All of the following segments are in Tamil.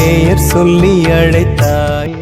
பெயர் சொல்லி அழைத்தாய்.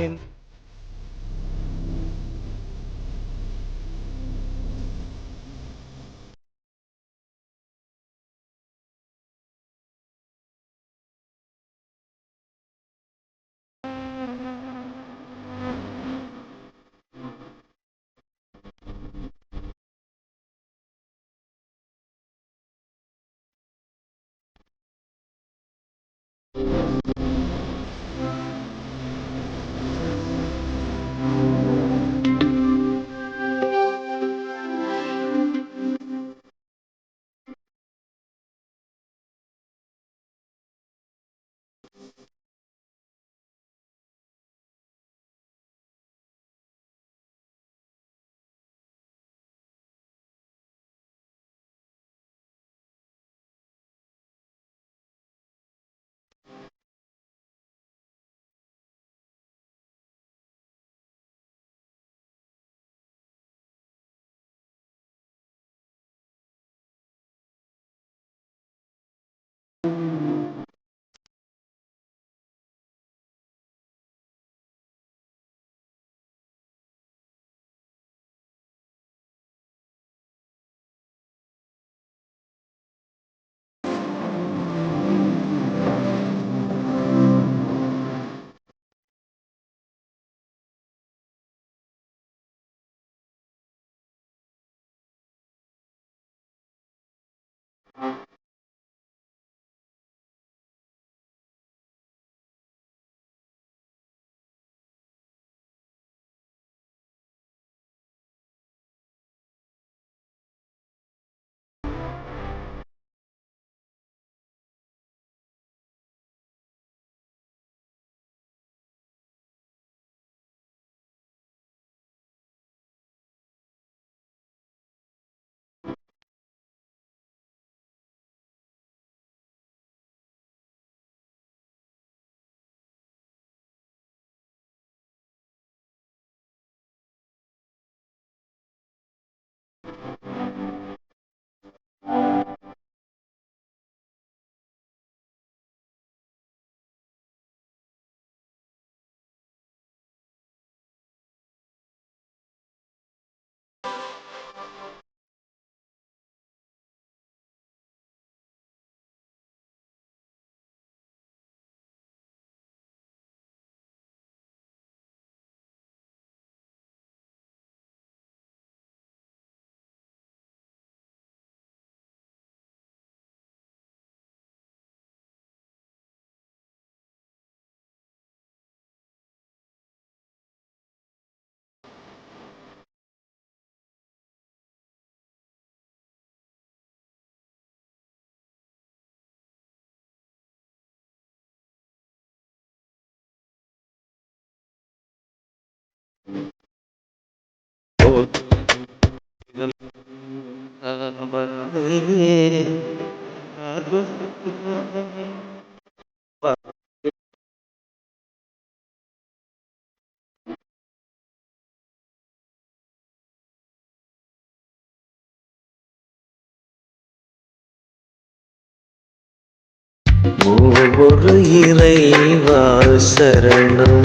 ஒவ்வொரு இறைவா சரணம்.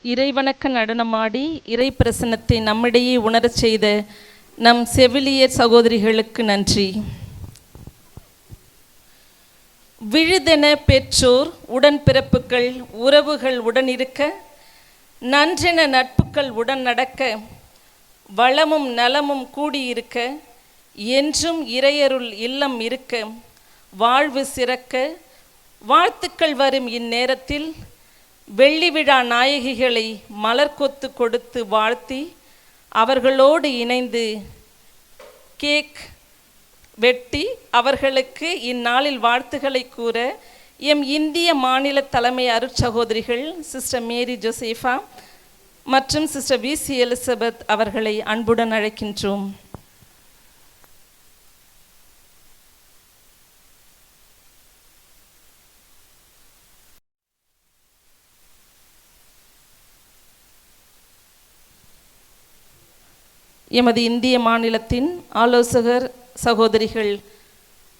இறைவணக்க நடனமாடி இறை பிரசன்னத்தை நம்மிடையே உணரச் செய்த நம் செவிலியர் சகோதரிகளுக்கு நன்றி. விழுதென பெற்றோர் உடன்பிறப்புகள் உறவுகள் உடனிருக்க, நன்றென நட்புகள் உடன் நடக்க, வளமும் நலமும் கூடியிருக்க, என்றும் இறையருள் இல்லம் இருக்க, வாழ்வு சிறக்க வாழ்த்துக்கள் வரும் இந்நேரத்தில் வெள்ளி விழா நாயகிகளை மலர்கொத்து கொடுத்து வாழ்த்தி அவர்களோடு இணைந்து கேக் வெட்டி அவர்களுக்கு இந்நாளில் வாழ்த்துக்களை கூற எம் இந்திய மாநில தலைமை அருட்சகோதரிகள் சிஸ்டர் மேரி ஜோசேஃபா மற்றும் சிஸ்டர் விசி எலிசபெத் அவர்களை அன்புடன் அழைக்கின்றோம். எமது இந்திய மாநிலத்தின் ஆலோசகர் சகோதரிகள்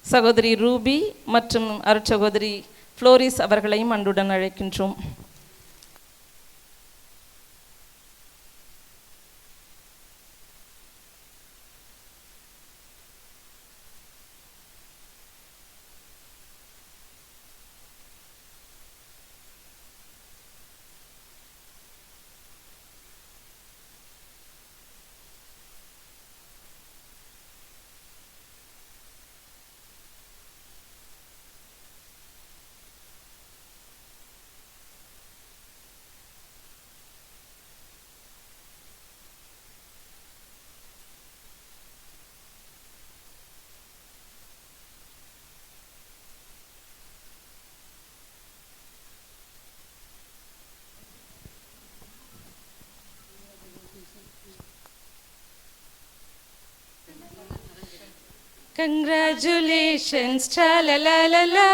சகோதரி ரூபி மற்றும் அருட்சகோதரி ஃப்ளோரிஸ் அவர்களையும் அன்புடன் அழைக்கின்றோம். Congratulations, tra-la-la-la-la.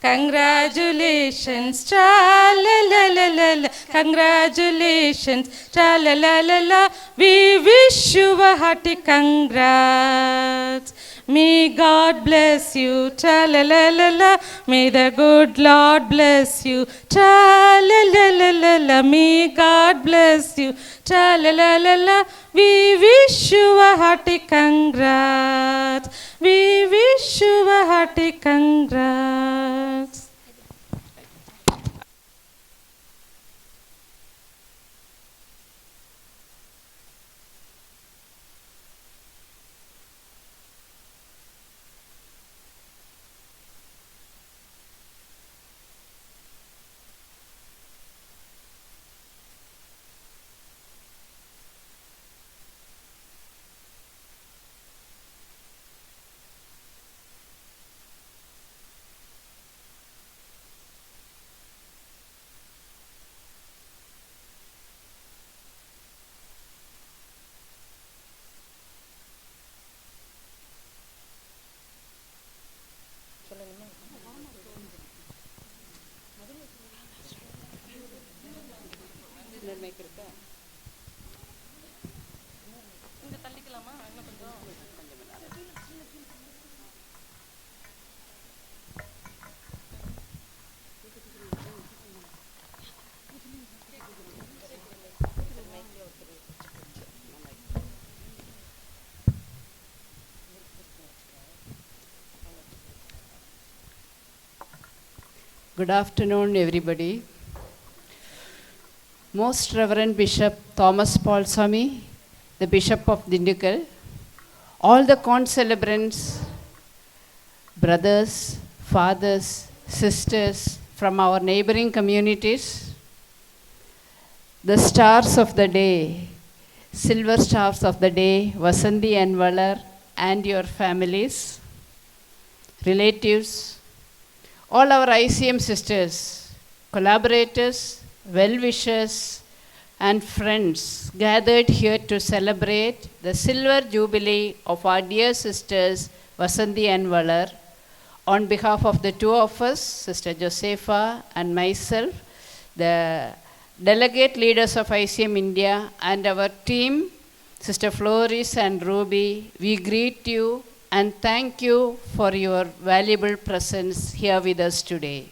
Congratulations, tra-la-la-la-la. Congratulations, tra-la-la-la-la. We wish you a hearty congrats. May God bless you, tra-la-la-la-la. May the good Lord bless you, tra-la-la-la-la. May God bless you, tra-la-la-la-la. We wish you a hearty congrats. We wish you a hearty congrats. Good afternoon, everybody. Most Reverend Bishop Thomas Paul Swami, the Bishop of Dindigul, all the concelebrants, brothers, fathers, sisters from our neighboring communities, the stars of the day, silver stars of the day, Vasanthi and Valar, and your families, relatives, all our ICM sisters, collaborators, well-wishers, and friends gathered here to celebrate the silver jubilee of our dear sisters Vasanthi and Valar. On behalf of the two of us, Sister Josepha and myself, the delegate leaders of ICM India, and our team, Sister Floris and Ruby, we greet you and thank you for your valuable presence here with us today.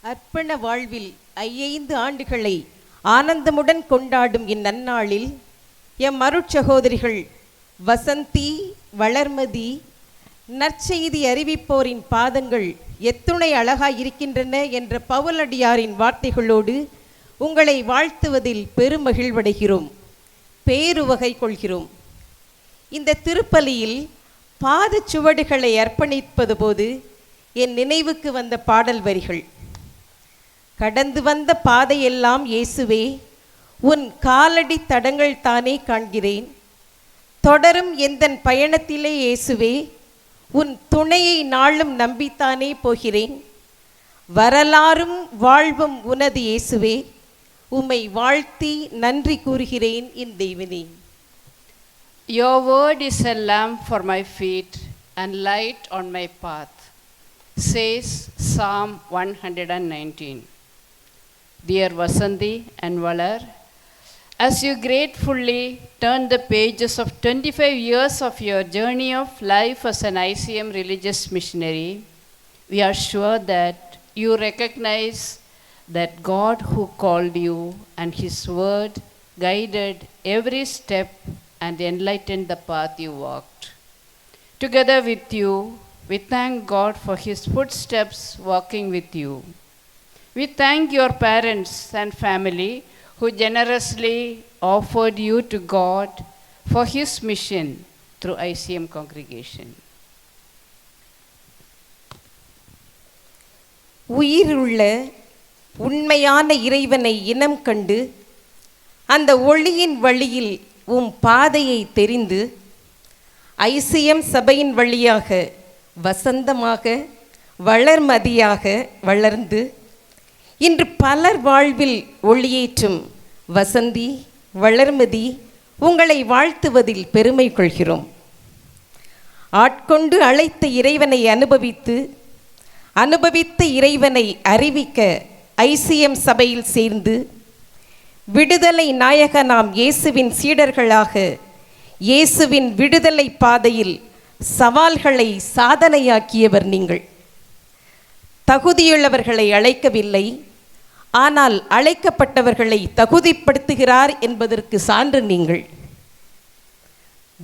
அர்ப்பண வாழ்வில் 5 ஆண்டுகளை ஆனந்தமுடன் கொண்டாடும் இந்நன்னாளில் எம் அருட்சகோதரிகள் வசந்தி, வளர்மதி, நற்செய்தி அறிவிப்போரின் பாதங்கள் எத்துணை அழகாய் இருக்கின்றன என்ற பவுலடியாரின் வார்த்தைகளோடு உங்களை வாழ்த்துவதில் பெருமகிழ்வடைகிறோம், பேருவகை கொள்கிறோம். இந்த திருப்பலியில் பாதச்சுவடுகளை அர்ப்பணிப்பது போது என் நினைவுக்கு வந்த பாடல் வரிகள்: கடந்து வந்த பாதையெல்லாம் இயேசுவே, உன் காலடி தடங்கள் தானே காண்கிறேன். தொடரும் எந்தன் பயணத்திலே இயேசுவே, உன் துணையை நாளும் நம்பித்தானே போகிறேன். வரலாறும் வாழ்வும் உனது இயேசுவே, உம்மை வாழ்த்தி நன்றி கூறுகிறேன் என் தெய்வனே. Your word is a lamp for my feet and light on my path, says Psalm 119. Dear Vasanthi and Valar, as you gratefully turn the pages of 25 years of your journey of life as an ICM religious missionary, we are sure that you recognize that God who called you and His word guided every step and enlightened the path you walked. Together with you, we thank God for His footsteps walking with you. We thank your parents and family who generously offered you to God for His mission through ICM congregation. உயிருள்ள உண்மையான இறைவனை இனம் கண்டு அந்த ஒளியின் வழியில் பாதையை தெரிந்து ஐசிஎம் சபையின் வழியாக வசந்தமாக வளர்மதியாக வளர்ந்து இன்று பலர் வாழ்வில் ஒளியேற்றும் வசந்தி, வளர்மதி, உங்களை வாழ்த்துவதில் பெருமை கொள்கிறோம். ஆட்கொண்டு அழைத்த இறைவனை அனுபவித்த இறைவனை அறிவிக்க ஐசிஎம் சபையில் சேர்ந்து விடுதலை நாயக நாம் இயேசுவின் சீடர்களாக இயேசுவின் விடுதலை பாதையில் சவால்களை சாதனையாக்கியவர் நீங்கள். தகுதியுள்ளவர்களை அழைக்கவில்லை, ஆனால் அழைக்கப்பட்டவர்களை தகுதிப்படுத்துகிறார் என்பதற்கு சான்று நீங்கள்.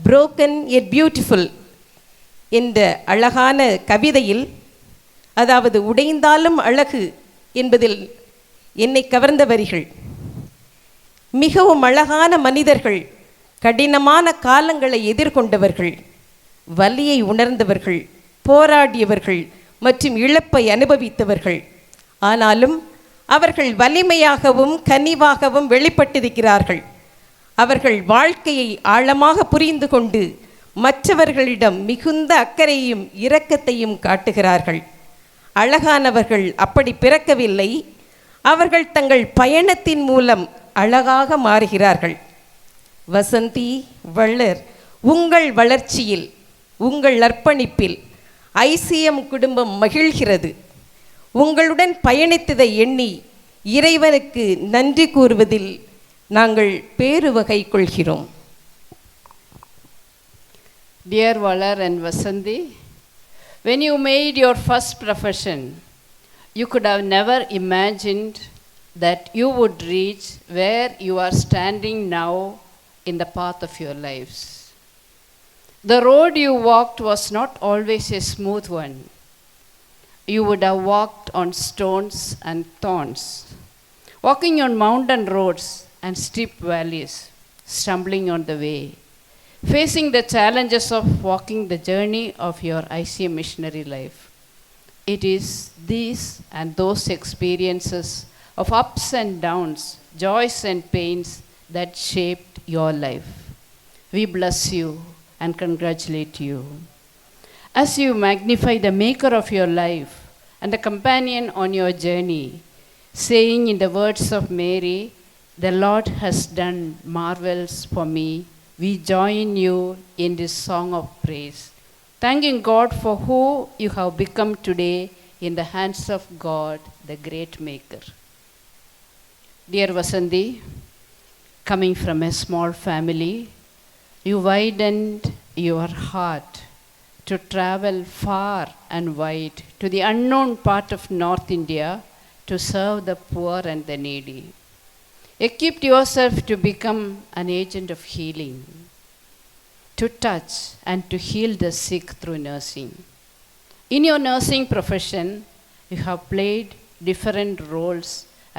புரோக்கன் எட் பியூட்டிஃபுல் என்ற அழகான கவிதையில், அதாவது உடைந்தாலும் அழகு என்பதில் என்னை கவர்ந்த வரிகள். மிகவும் அழகான மனிதர்கள், கடினமான காலங்களை எதிர்கொண்டவர்கள், வலியை உணர்ந்தவர்கள், போராடியவர்கள் மற்றும் இழப்பை அனுபவித்தவர்கள். ஆனாலும் அவர்கள் வலிமையாகவும் கனிவாகவும் வெளிப்பட்டிருக்கிறார்கள். அவர்கள் வாழ்க்கையை ஆழமாக புரிந்து கொண்டு மற்றவர்களிடம் மிகுந்த அக்கறையும் இரக்கத்தையும் காட்டுகிறார்கள். அழகானவர்கள் அப்படி பிறக்கவில்லை, அவர்கள் தங்கள் பயணத்தின் மூலம் அழகாக மாறுகிறார்கள். வசந்தி, வளர், உங்கள் வளர்ச்சியில், உங்கள் அர்ப்பணிப்பில் ஐசிஎம் குடும்பம் மகிழ்கிறது. உங்களுடன் பயணித்ததை எண்ணி இறைவனுக்கு நன்றி கூறுவதில் நாங்கள் பேருவகை கொள்கிறோம். Dear Valar and Vasanthi, when you made your first profession, you could have never imagined that you would reach where you are standing now in the path of your lives. The road you walked was not always a smooth one. You would have walked on stones and thorns, walking on mountain roads and steep valleys, stumbling on the way, facing the challenges of walking the journey of your ICM missionary life. It is these and those experiences of ups and downs, joys and pains that shaped your life. We bless you and congratulate you. As you magnify the maker of your life and the companion on your journey, saying in the words of Mary, "The Lord has done marvels for me," we join you in this song of praise, thanking God for who you have become today in the hands of God, the great maker. Dear Vasanthi, coming from a small family, you widened your heart to travel far and wide to the unknown part of North India to serve the poor and the needy. Equip yourself to become an agent of healing, to touch and to heal the sick through nursing. In your nursing profession, you have played different roles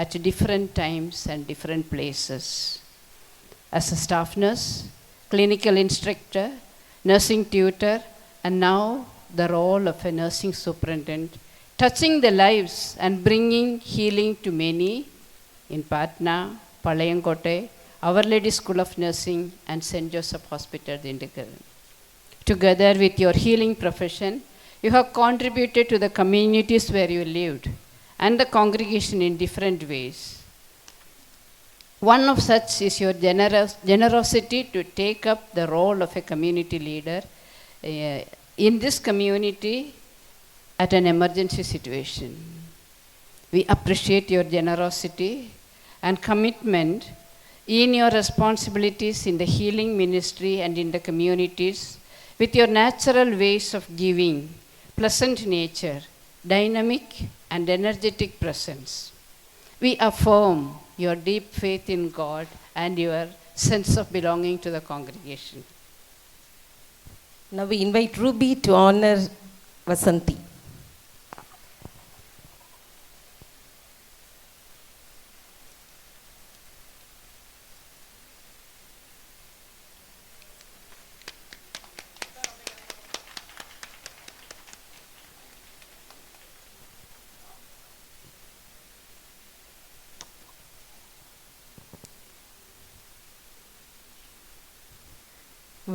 at different times and different places. As a staff nurse, clinical instructor, nursing tutor, and now the role of a nursing superintendent, touching the lives and bringing healing to many in Patna, Palayankotte, Our Lady School of Nursing, and St. Joseph Hospital, Dindigul. Together with your healing profession, you have contributed to the communities where you lived and the congregation in different ways. One of such is your generosity to take up the role of a community leader in this community at an emergency situation. We appreciate your generosity and commitment in your responsibilities in the healing ministry and in the communities with your natural ways of giving, pleasant nature, dynamic and energetic presence. We affirm your deep faith in God and your sense of belonging to the congregation. Now we invite Ruby to honor Vasanti.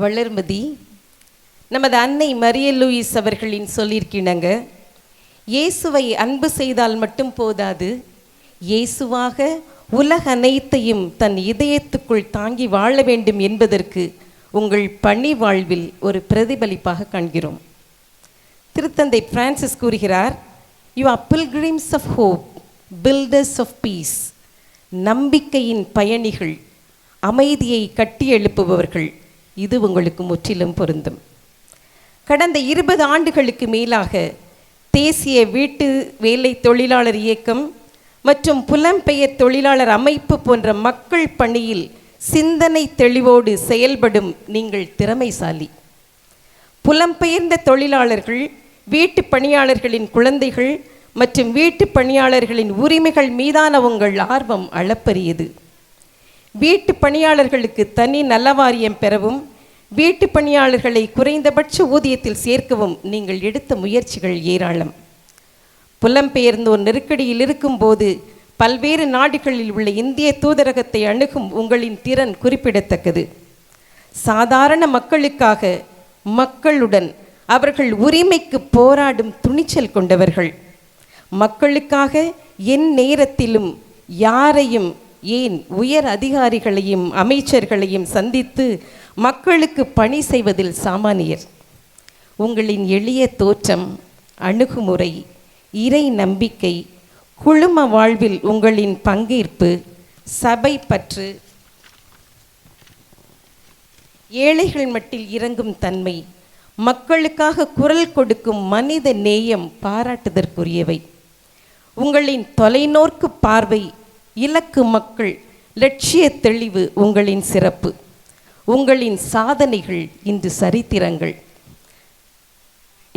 Valarmathi நமது அன்னை மரிய லூயிஸ் அவர்களின் சொல்லியிருக்கினங்க, இயேசுவை அன்பு செய்தால் மட்டும் போதாது, இயேசுவாக உலக அனைத்தையும் தன் இதயத்துக்குள் தாங்கி வாழ வேண்டும் என்பதற்கு உங்கள் பணி வாழ்வில் ஒரு பிரதிபலிப்பாக காண்கிறோம். திருத்தந்தை பிரான்சிஸ் கூறுகிறார், you are pilgrims of hope, builders of peace. நம்பிக்கையின் பயணிகள், அமைதியை கட்டி எழுப்புபவர்கள். இது உங்களுக்கு முற்றிலும் பொருந்தும். கடந்த 20 ஆண்டுகளுக்கு மேலாக தேசிய வீட்டு வேலை தொழிலாளர் இயக்கம் மற்றும் புலம்பெயர் தொழிலாளர் அமைப்பு போன்ற மக்கள் பணியில் சிந்தனை தெளிவோடு செயல்படும் நீங்கள் திறமைசாலி. புலம்பெயர்ந்த தொழிலாளர்கள், வீட்டு பணியாளர்களின் குழந்தைகள் மற்றும் வீட்டு பணியாளர்களின் உரிமைகள் மீதான உங்கள் ஆர்வம் அளப்பரியது. வீட்டு பணியாளர்களுக்கு தனி நலவாரியம் பெறவும், வீட்டு பணியாளர்களை குறைந்தபட்ச ஊதியத்தில் சேர்க்கவும் நீங்கள் எடுத்த முயற்சிகள் ஏராளம். புலம்பெயர்ந்தோர் நெருக்கடியில் இருக்கும்போது பல்வேறு நாடுகளில் உள்ள இந்திய தூதரகத்தை அணுகும் உங்களின் திறன் குறிப்பிடத்தக்கது. சாதாரண மக்களுக்காக, மக்களுடன் அவர்கள் உரிமைக்கு போராடும் துணிச்சல் கொண்டவர்கள். மக்களுக்காக என் நேரத்திலும் யாரையும், ஏன் உயர் அதிகாரிகளையும் அமைச்சர்களையும் சந்தித்து மக்களுக்கு பணி செய்வதில் சாமானியர். உங்களின் எளிய தோற்றம், அணுகுமுறை, இறை நம்பிக்கை, குழும வாழ்வில் உங்களின் பங்கேற்பு, சபை பற்று, ஏழைகள் மட்டில் இறங்கும் தன்மை, மக்களுக்காக குரல் கொடுக்கும் மனித நேயம் பாராட்டுதற்குரியவை. உங்களின் தொலைநோக்கு பார்வை, இலக்கு மக்கள், லட்சிய தெளிவு உங்களின் சிறப்பு. உங்களின் சாதனைகள் இன்று சரித்திரங்கள்.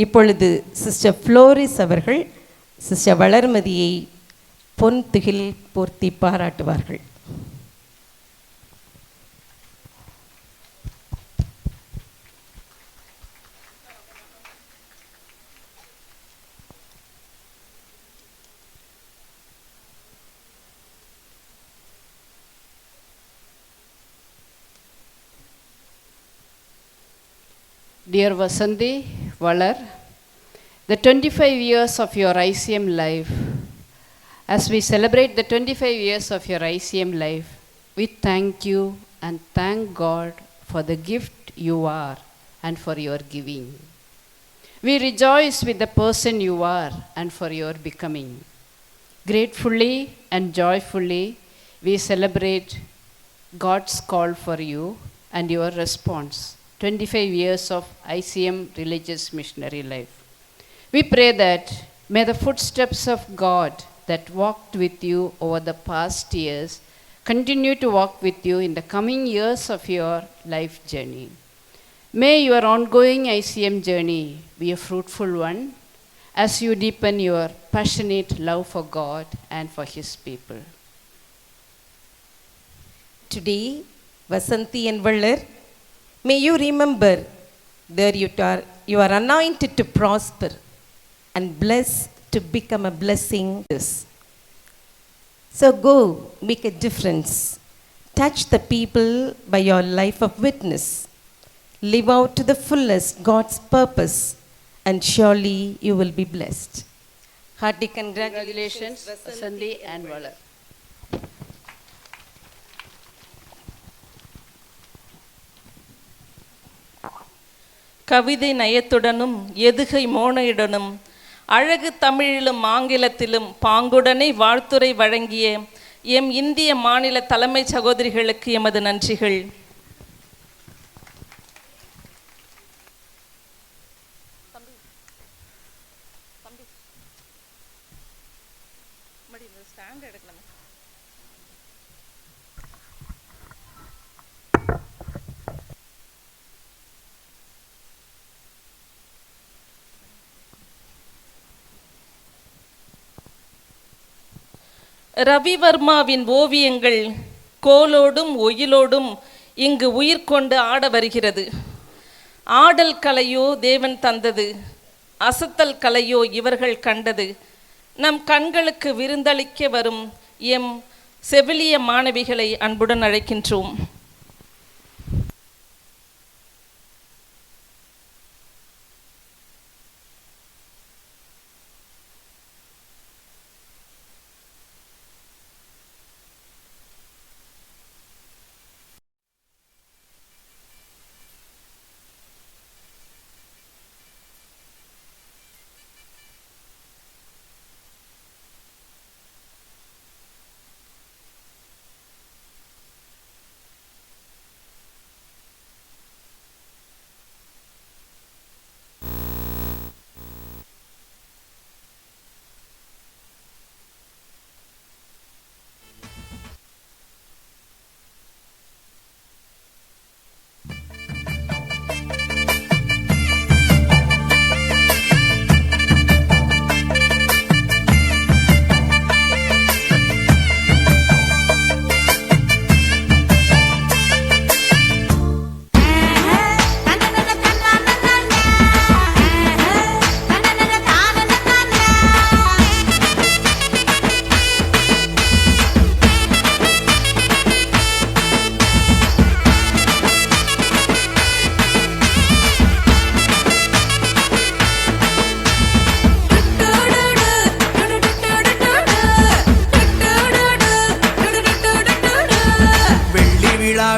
இப்பொழுது சிஸ்டர் ஃப்ளோரிஸ் அவர்கள் சிஸ்டர் வளர்மதியை பொன் துகில் போர்த்தி பாராட்டுவார்கள். Dear Vasanti, Valar, the 25 years of your ICM life, as we celebrate the 25 years of your ICM life, we thank you and thank God for the gift you are and for your giving. We rejoice with the person you are and for your becoming. Gratefully and joyfully, we celebrate God's call for you and your response. 25 years of ICM religious missionary life. We pray that may the footsteps of God that walked with you over the past years continue to walk with you in the coming years of your life journey. May your ongoing ICM journey be a fruitful one as you deepen your passionate love for God and for His people. Today, Vasanthi and Vallar, may you remember that you are anointed to prosper and blessed to become a blessing. So go, make a difference. Touch the people by your life of witness. Live out to the fullest God's purpose, and surely you will be blessed. Hearty Congratulations, Vasanthi and Vallar. கவிதை நயத்துடனும் எதுகை மோனையுடனும் அழகு தமிழிலும் ஆங்கிலத்திலும் பாங்குடனே வாழ்த்துரை வழங்கிய எம் இந்திய மாநில தலைமை சகோதரிகளுக்கு எமது நன்றிகள். ரவிவர்மாவின் ஓவியங்கள் கோலோடும் ஒயிலோடும் இங்கு உயிர் கொண்டு ஆட வருகிறது. ஆடல் கலையோ தேவன் தந்தது, அசத்தல் கலையோ இவர்கள் கண்டது. நம் கண்களுக்கு விருந்தளிக்க வரும் எம் செவிலிய மாணவிகளை அன்புடன் அழைக்கின்றோம்.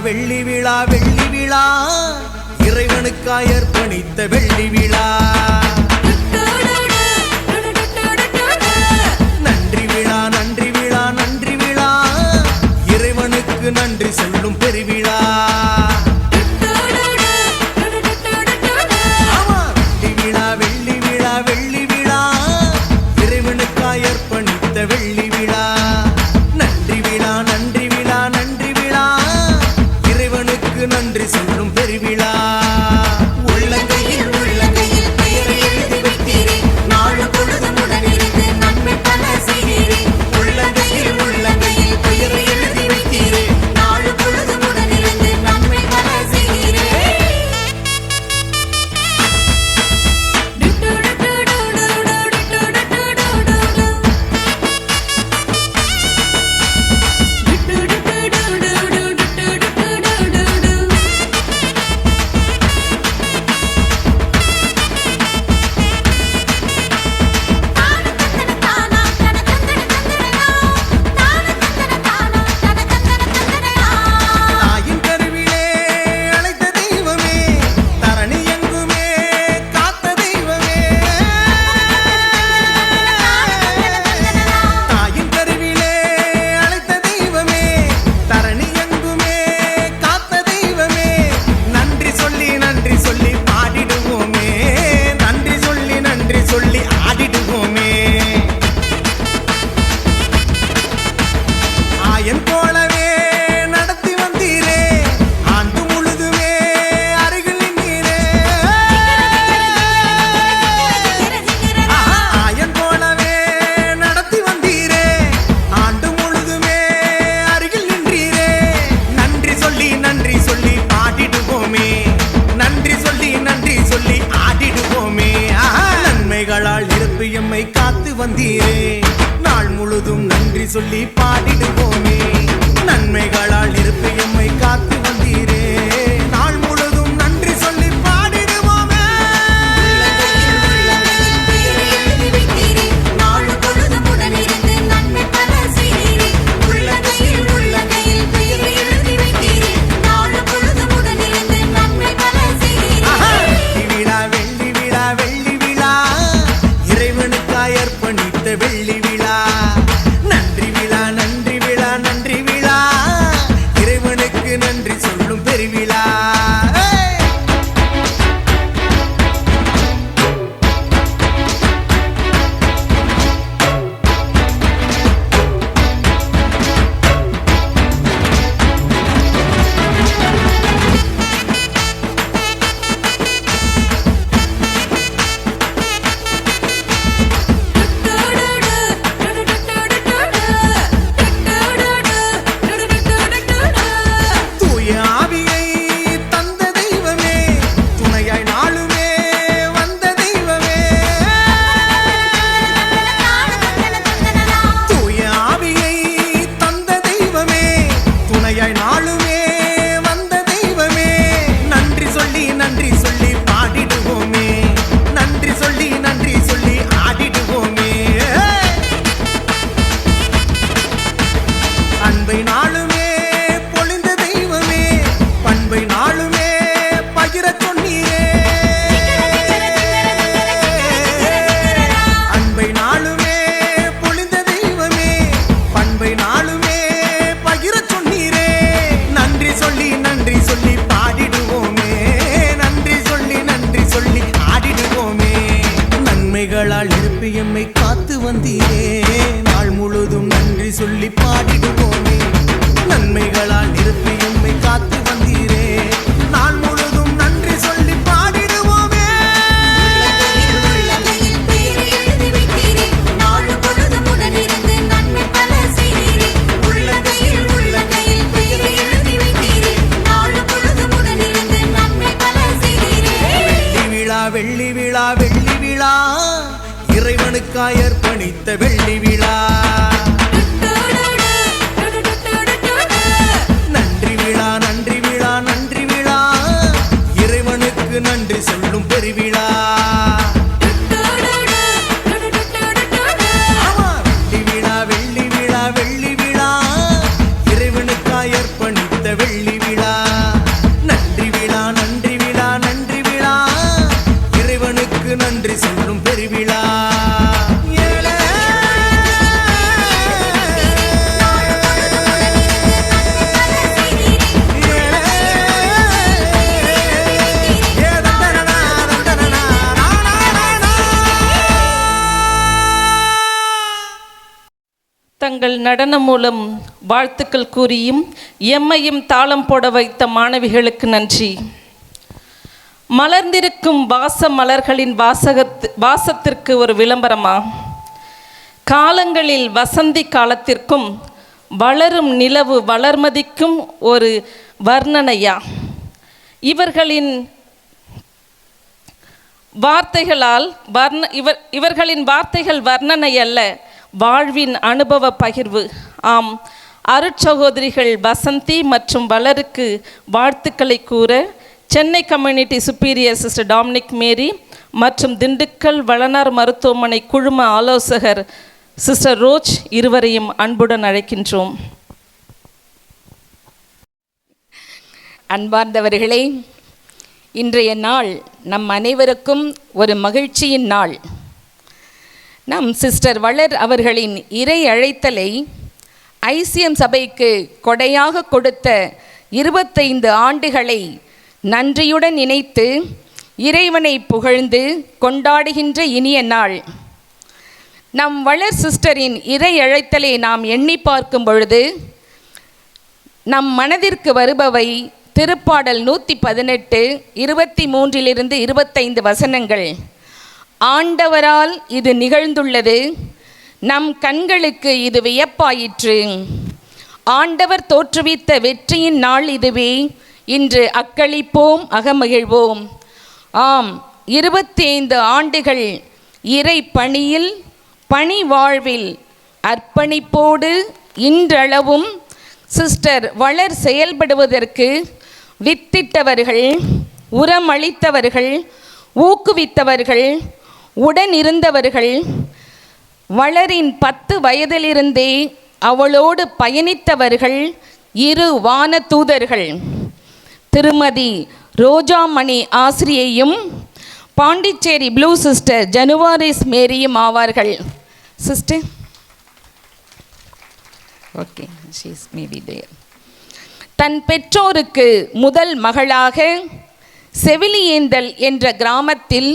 வெள்ளி விழா வெள்ளி விழா இறைவனுக்காய் அர்ப்பணித்த வெள்ளி விழா. நன்றி விழா நன்றி விழா நன்றி விழா இறைவனுக்கு நன்றி சொல்லும் பெருவிழா. வெள்ளி விழா வெள்ளி விழா வெள்ளி விழா இறைவனுக்காய் அர்ப்பணித்த வெள்ளி விழா. நன்றி விழா நன்றி விழா நன்றி விழா இறைவனுக்கு நன்றி சொல்லும் பெருவிழா. உள்ளங்கையில் உள்ளங்கையில் பெயரை எழுதி வைத்தீரே, நாடு பொழுதும் உடனிருந்து நன்மை பல செய்தீரே. உள்ளங்கையில் உள்ளங்கையில் பெயரை எழுதி வைத்தீரே, நாடு பொழுதும் உடனிருந்து நன்மை பல செய்தீரே. சொல்லி பாடிடுவோமே. நன்மைகளால் இருப்பு எம்மை காத்து வந்தீரே, நாள் முழுதும் நன்றி சொல்லி பாடிடுவோமே. வெள்ளி விழா வெள்ளி விழா இறைவனுக்காய் அர்ப்பணித்த வெள்ளி விழா. நன்றி விழா நன்றி விழா நன்றி விழா இறைவனுக்கு நன்றி சொல்லும் பெருவிழா. தூய ஆவியை தந்த தெய்வமே, துணையாய் நாளுமே வந்த தெய்வமே. தூய ஆவியை தந்த தெய்வமே, துணையாய் நாளுமே வந்த தெய்வமே. நன்றி சொல்லி பாடிடுவோமே, நன்றி சொல்லி ஆடிடுவோமே. அன்பை நாளுமே பொழிந்த தெய்வமே, பண்பை நாளுமே பகிரச் சொன்னீரே. அன்பை நாளுமே பொழிந்த தெய்வமே, பண்பை நாளுமே பகிரச் சொன்னீரே. நன்றி சொல்லி பாடிடுவோமே, நன்றி சொல்லி ஆடிடுவோமே. நன்மைகளால் இருப்பு எம்மை காத்து வந்தீரே, நாள் முழுதும் நன்றி சொல்லி பாடிடுவோமே. நன்மைகளால் இருப்பு எம்மை காத்து வந்தீரே, நாள் முழுதும் நன்றி சொல்லி பாடிடுவோமே. வெள்ளி விழா வெள்ளி விழா இறைவனுக்காய் அர்ப்பணித்த வெள்ளி விழா. நன்றி விழா நன்றி விழா நன்றி விழா இறைவனுக்கு நன்றி சொல்லும் பெருவிழா. ஆமா, வெள்ளி விழா வெள்ளி விழா இறைவனுக்காய் அர்ப்பணித்த வெள்ளி விழா. நன்றி விழா நன்றி விழா நன்றி விழா இறைவனுக்கு நன்றி சொல்லும் பெருவிழா. தங்கள் நடனம் மூலம் வாழ்த்துக்கள் கூறியும் எம்மையும் தாளம் போட வைத்த மாணவிகளுக்கு நன்றி. மலர்ந்திருக்கும் வாச மலர்களின் வாசத்திற்கு ஒரு விளம்பரமா? காலங்களில் வசந்தி காலத்திற்கும் வளரும் நிலவு வளர்மதிக்கும் ஒரு வர்ணனையா? இவர்களின் வார்த்தைகள் வர்ணனை அல்ல, வாழ்வின் அனுபவ பகிர்வு. ஆம், அருட்சகோதரிகள் வசந்தி மற்றும் வளருக்கு வாழ்த்துக்களை கூற Chennai community superior sister Dominic Mary மற்றும் திண்டுக்கல் வளனார் மருத்துவமனை குழும ஆலோசகர் சிஸ்டர் ரோச் இருவரையும் அன்புடன் அழைக்கின்றோம். அன்பார்ந்தவர்களே, இன்றைய நாள் நம் அனைவருக்கும் ஒரு மகிழ்ச்சியின் நாள். நம் சிஸ்டர் வளர் அவர்களின் இறை அழைத்தலை ஐசிஎம் சபைக்கு கொடையாக கொடுத்த 25 ஆண்டுகளை நன்றியுடன் நினைத்து இறைவனை புகழ்ந்து கொண்டாடுகின்ற இனிய நாள். நம் வளர் சிஸ்டரின் இறை அழைத்தலை நாம் எண்ணி பார்க்கும் பொழுது நம் மனதிற்கு வருபவை திருப்பாடல் 118 23 25 வசனங்கள். ஆண்டவரால் இது நிகழ்ந்துள்ளது, நம் கண்களுக்கு இது வியப்பாயிற்று. ஆண்டவர் தோற்றுவித்த வெற்றியின் நாள் இதுவே, இன்று அக்களிப்போம் அகமகிழ்வோம். ஆம், 25 ஆண்டுகள் இறை பணியில் பணி வாழ்வில் அர்ப்பணிப்போடு இன்றளவும் சிஸ்டர் வளர் செயல்படுவதற்கு வித்திட்டவர்கள், உரமளித்தவர்கள், ஊக்குவித்தவர்கள், உடனிருந்தவர்கள், வளரின் 10 வயதிலிருந்தே அவளோடு பயணித்தவர்கள் 2 வான தூதர்கள், திருமதி ரோஜாமணி ஆசிரியையும் பாண்டிச்சேரி ப்ளூ சிஸ்டர் ஜனுவாரிஸ் மேரியும் ஆவார்கள். சிஸ்டர் ஓகே, ஷீஸ் மேபி தேர். தன் பெற்றோருக்கு முதல் மகளாக செவிலியேந்தல் என்ற கிராமத்தில்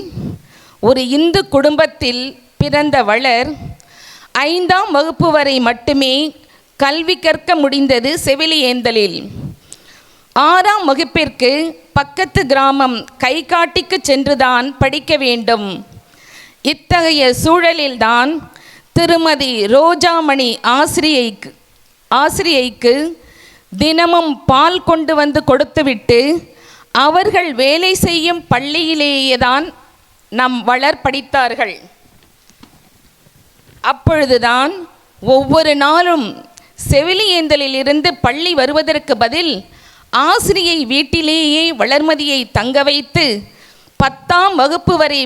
ஒரு இந்து குடும்பத்தில் பிறந்த வளர் 5ஆம் வகுப்பு வரை மட்டுமே கல்வி கற்க முடிந்தது செவிலியேந்தலில். 6ஆம் வகுப்பிற்கு பக்கத்து கிராமம் கைகாட்டிக்கு சென்றுதான் படிக்க வேண்டும். இத்தகைய சூழலில்தான் திருமதி ரோஜாமணி ஆசிரியைக்கு தினமும் பால் கொண்டு வந்து கொடுத்துவிட்டு அவர்கள் வேலை செய்யும் பள்ளியிலேயேதான் நம் வளர் படித்தார்கள். அப்பொழுதுதான் ஒவ்வொரு நாளும் செவிலியேந்தலில் இருந்து பள்ளி வருவதற்கு பதில் ஆசிரியை வீட்டிலேயே வளர்மதியை தங்க வைத்து 10ஆம் வகுப்பு வரை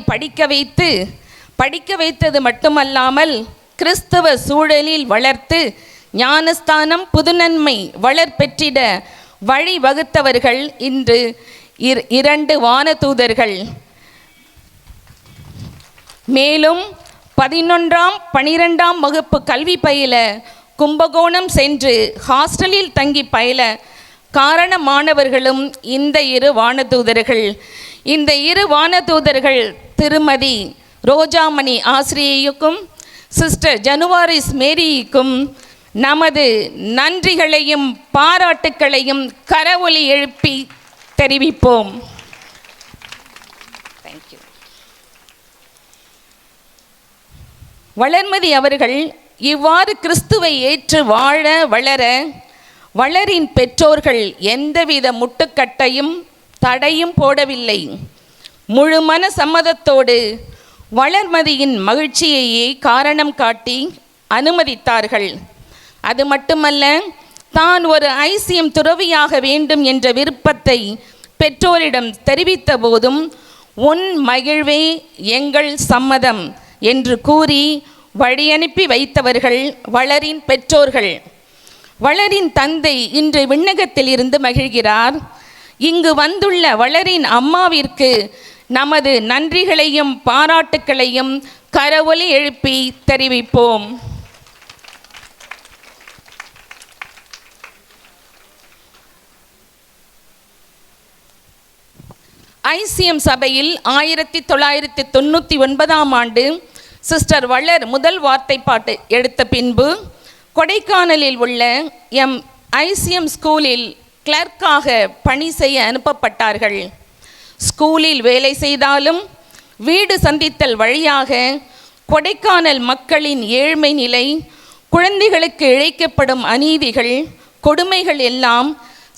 படிக்க வைத்தது மட்டுமல்லாமல் கிறிஸ்தவ சூழலில் வளர்த்து ஞானஸ்தானம் புதுநன்மை வளர் பெற்றிட வழி வகுத்தவர்கள் இன்று 2 வானதூதர்கள். மேலும் 11ஆம் 12ஆம் வகுப்பு கல்வி பயில கும்பகோணம் சென்று ஹாஸ்டலில் தங்கி பயில காரணமானவர்களும் இந்த 2 வானதூதர்கள். இந்த 2 வானதூதர்கள் திருமதி ரோஜாமணி ஆசிரியைக்கும் சிஸ்டர் ஜனுவாரிஸ் மேரிக்கும் நமது நன்றிகளையும் பாராட்டுக்களையும் கரவொலி எழுப்பி தெரிவிப்போம். தேங்க்யூ. வளர்மதி அவர்கள் இவ்வாறு கிறிஸ்துவை ஏற்று வாழ வளர வளரின் பெற்றோர்கள் எந்தவித முட்டுக்கட்டையும் தடையும் போடவில்லை. முழுமன சம்மதத்தோடு வளர்மதியின் மகிழ்ச்சியையே காரணம் காட்டி அனுமதித்தார்கள். அது மட்டுமல்ல, தான் ஒரு ஐசிஎம் துறவியாக வேண்டும் என்ற விருப்பத்தை பெற்றோரிடம் தெரிவித்த போதும் உன் மகிழ்வே எங்கள் சம்மதம் என்று கூறி வழியனுப்பி வைத்தவர்கள் வளரின் பெற்றோர்கள். வளரின் தந்தை இன்று விண்ணகத்தில் இருந்து மகிழ்கிறார். இங்கு வந்துள்ள வளரின் அம்மாவிற்கு நமது நன்றிகளையும் பாராட்டுக்களையும் கரவொலி எழுப்பி தெரிவிப்போம். ஐசிஎம் சபையில் 1999ஆம் ஆண்டு சிஸ்டர் வளர் முதல் வார்த்தைப்பாட்டு எடுத்த பின்பு கொடைக்கானலில் உள்ள ஐசிஎம் ஸ்கூலில் கிளர்க்காக பணி செய்ய அனுப்பப்பட்டார்கள். ஸ்கூலில் வேலை செய்தாலும் வீடு சந்தித்தல் வழியாக கொடைக்கானல் மக்களின் ஏழ்மை நிலை, குழந்தைகளுக்கு இழைக்கப்படும் அநீதிகள், கொடுமைகள் எல்லாம்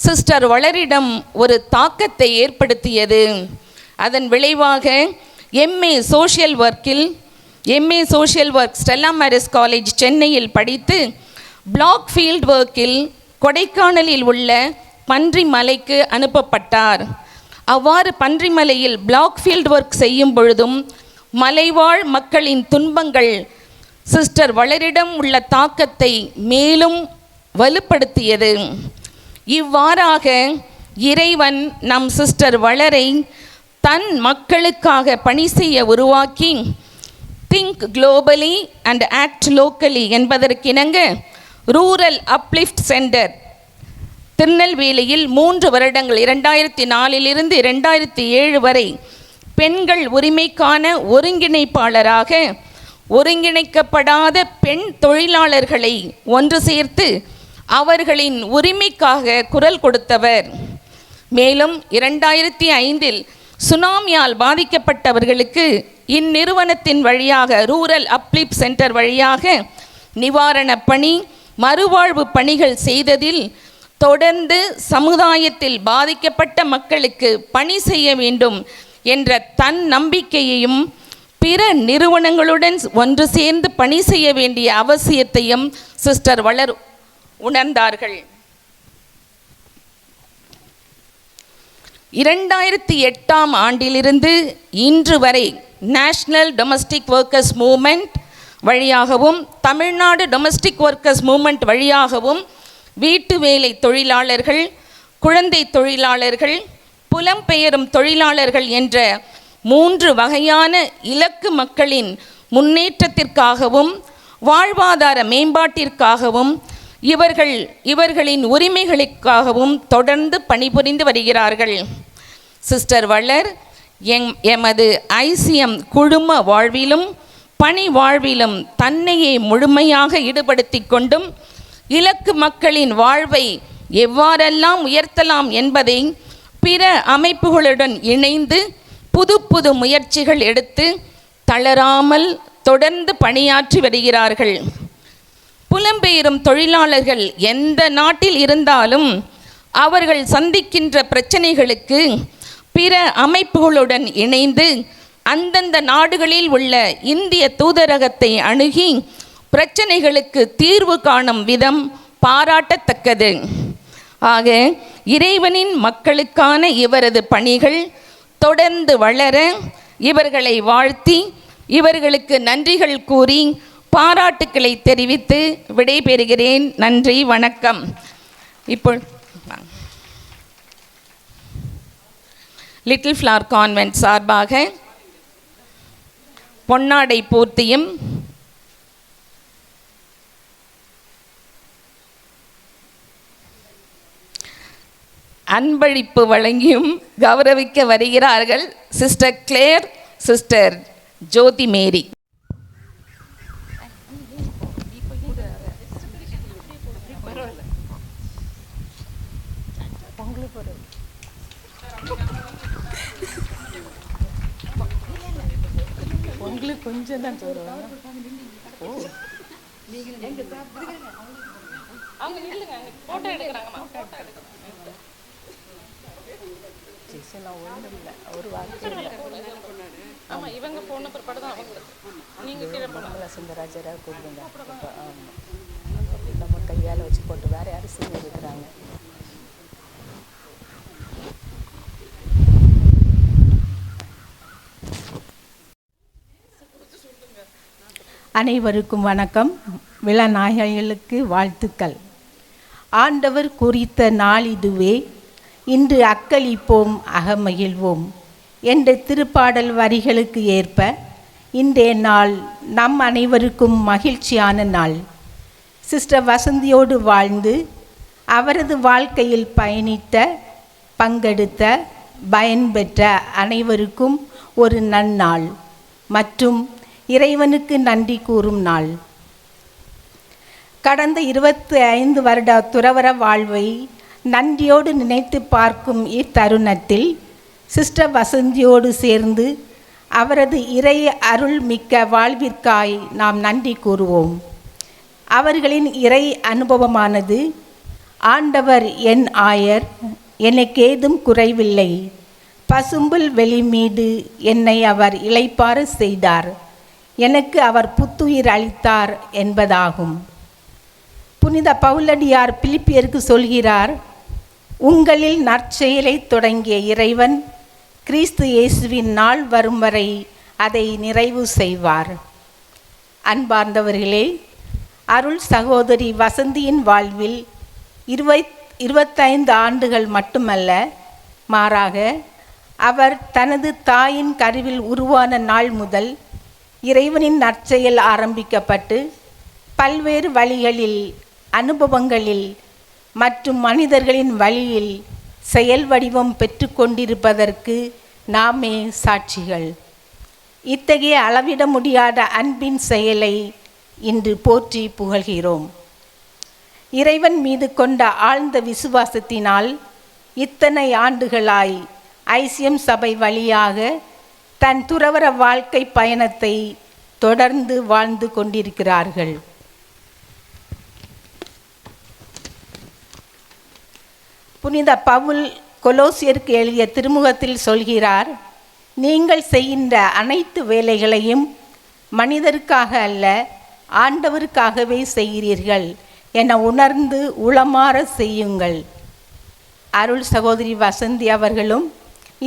சிஸ்டர் வளரிடம் ஒரு தாக்கத்தை ஏற்படுத்தியது. அதன் விளைவாக MA social work Stella Maris college சென்னையில் படித்து பிளாக் ஃபீல்ட் ஒர்க்கில் கொடைக்கானலில் உள்ள பன்றிமலைக்கு அனுப்பப்பட்டார். அவ்வாறு பன்றிமலையில் பிளாக் ஃபீல்ட் ஒர்க் செய்யும் பொழுதும் மலைவாழ் மக்களின் துன்பங்கள் சிஸ்டர் வளரிடம் உள்ள தாக்கத்தை மேலும் வலுப்படுத்தியது. இவ்வாறாக இறைவன் நம் சிஸ்டர் வளரை தன் மக்களுக்காக பணி செய்ய உருவாக்கி think globally and act locally என்பதற்கிணங்க ரூரல் அப்லிஃப்ட் சென்டர் திருநெல்வேலியில் 3 வருடங்கள் 2004 2007 வரை பெண்கள் உரிமைக்கான ஒருங்கிணைப்பாளராக ஒருங்கிணைக்கப்படாத பெண் தொழிலாளர்களை ஒன்று சேர்த்து அவர்களின் உரிமைக்காக குரல் கொடுத்தவர். மேலும் 2005 சுனாமியால் பாதிக்கப்பட்டவர்களுக்கு இந்நிறுவனத்தின் வழியாக ரூரல் அப்லிஃப்ட் சென்டர் வழியாக நிவாரணப் பணி, மறுவாழ்வு பணிகள் செய்ததில் தொடர்ந்து சமுதாயத்தில் பாதிக்கப்பட்ட மக்களுக்கு பணி செய்ய வேண்டும் என்ற தன் நம்பிக்கையையும் பிற நிறுவனங்களுடன் ஒன்று சேர்ந்து பணி செய்ய வேண்டிய அவசியத்தையும் சிஸ்டர் வளர் உணர்ந்தார்கள். 2008ஆம் ஆண்டிலிருந்து இன்று வரை நேஷனல் டொமஸ்டிக் ஒர்க்கர்ஸ் மூவ்மெண்ட் வழியாகவும் தமிழ்நாடு டொமஸ்டிக் ஒர்க்கர்ஸ் மூவ்மெண்ட் வழியாகவும் வீட்டு வேலை தொழிலாளர்கள், குழந்தை தொழிலாளர்கள், புலம்பெயரும் தொழிலாளர்கள் என்ற 3 வகையான இலக்கு மக்களின் முன்னேற்றத்திற்காகவும் வாழ்வாதார மேம்பாட்டிற்காகவும் இவர்களின் உரிமைகளுக்காகவும் தொடர்ந்து பணிபுரிந்து வருகிறார்கள். சிஸ்டர் வளர் எமது ஐசிஎம் குழும வாழ்விலும் பணி வாழ்விலும் தன்னையே முழுமையாக ஈடுபடுத்தி கொண்டும் இலக்கு மக்களின் வாழ்வை எவ்வாறெல்லாம் உயர்த்தலாம் என்பதை பிற அமைப்புகளுடன் இணைந்து புது புது முயற்சிகள் எடுத்து தளராமல் தொடர்ந்து பணியாற்றி வருகிறார்கள். புலம்பெயரும் தொழிலாளர்கள் எந்த நாட்டில் இருந்தாலும் அவர்கள் சந்திக்கின்ற பிரச்சனைகளுக்கு பிற அமைப்புகளுடன் இணைந்து அந்தந்த நாடுகளில் உள்ள இந்திய தூதரகத்தை அணுகி பிரச்சனைகளுக்கு தீர்வு காணும் விதம் பாராட்டத்தக்கது. ஆக இறைவனின் மக்களுக்கான இவரது பணிகள் தொடர்ந்து வளர இவர்களை வாழ்த்தி இவர்களுக்கு நன்றிகள் கூறி பாராட்டுக்களை தெரிவித்து விடைபெறுகிறேன். நன்றி, வணக்கம். இப்போ லிட்டில் ஃப்ளவர் கான்வென்ட் சார்பாக பொன்னாடை பூர்த்தியும் அன்பளிப்பு வழங்கியும் கௌரவிக்க வருகிறார்கள் சிஸ்டர் கிளேர், சிஸ்டர் ஜோதி மேரி. உங்களுக்கு கொஞ்சம் தான் சொல்லுவாங்க. போட்டோ எடுக்கிறாங்கம்மா. ஒரு வார்த்தை ஆமாம், இவங்க போன பிற்பாடு தான் அவங்களுக்கு. நீங்கள் கீழே போனாங்க சுந்தராஜராக கூப்பிடுங்க. ஆமாம், நம்ம கையால் வச்சு போட்டு வேறு யாரும் சீனியர் இருக்கிறாங்க. அனைவருக்கும் வணக்கம். விழா நாயகர்களுக்கு வாழ்த்துக்கள். ஆண்டவர் குறித்த நாள் இதுவே, இன்று அக்களிப்போம் அகமகிழ்வோம் என்ற திருப்பாடல் வரிகளுக்கு ஏற்ப இன்றைய நாள் நம் அனைவருக்கும் மகிழ்ச்சியான நாள். சிஸ்டர் வசந்தியோடு வாழ்ந்து அவரது வாழ்க்கையில் பயணித்த, பங்கெடுத்த, பயன்பெற்ற அனைவருக்கும் ஒரு நன்னாள் மற்றும் இறைவனுக்கு நன்றி கூறும் நாள். கடந்த 25 வருட துறவற வாழ்வை நன்றியோடு நினைத்து பார்க்கும் இத்தருணத்தில் சிஸ்டர் வசந்தியோடு சேர்ந்து அவரது இறை அருள் மிக்க வாழ்விற்காய் நாம் நன்றி கூறுவோம். அவர்களின் இறை அனுபவமானது, ஆண்டவர் என் ஆயர், எனக்கேதும் குறைவில்லை, பசும்புல் வெளி மீது என்னை அவர் இளைப்பாற செய்தார், எனக்கு அவர் புத்துயிர் அளித்தார் என்பதாகும். புனித பவுலடியார் பிலிப்பியருக்கு சொல்கிறார், உங்களில் நற்செயலை தொடங்கிய இறைவன் கிறிஸ்து இயேசுவின் நாள் வரும் வரை அதை நிறைவு செய்வார். அன்பார்ந்தவர்களே, அருள் சகோதரி வசந்தியின் வாழ்வில் 25 ஆண்டுகள் மட்டுமல்ல, மாறாக அவர் தனது தாயின் கருவில் உருவான நாள் முதல் இறைவனின் நற்செயல் ஆரம்பிக்கப்பட்டு பல்வேறு வழிகளில், அனுபவங்களில் மற்றும் மனிதர்களின் வழியில் செயல் வடிவம் பெற்று கொண்டிருப்பதற்கு நாமே சாட்சிகள். இத்தகைய அளவிட முடியாத அன்பின் செயலை இன்று போற்றி புகழ்கிறோம். இறைவன் மீது கொண்ட ஆழ்ந்த விசுவாசத்தினால் இத்தனை ஆண்டுகளாய் ஐசிஎம் சபை வழியாக தன் துறவற வாழ்க்கை பயணத்தை தொடர்ந்து வாழ்ந்து கொண்டிருக்கிறார்கள். புனித பவுல் கொலோசியருக்கு எழுதிய திருமுகத்தில் சொல்கிறார், நீங்கள் செய்கின்ற அனைத்து வேலைகளையும் மனிதருக்காக அல்ல, ஆண்டவருக்காகவே செய்கிறீர்கள் என உணர்ந்து உளமாற செய்யுங்கள். அருள் சகோதரி வசந்தி அவர்களும்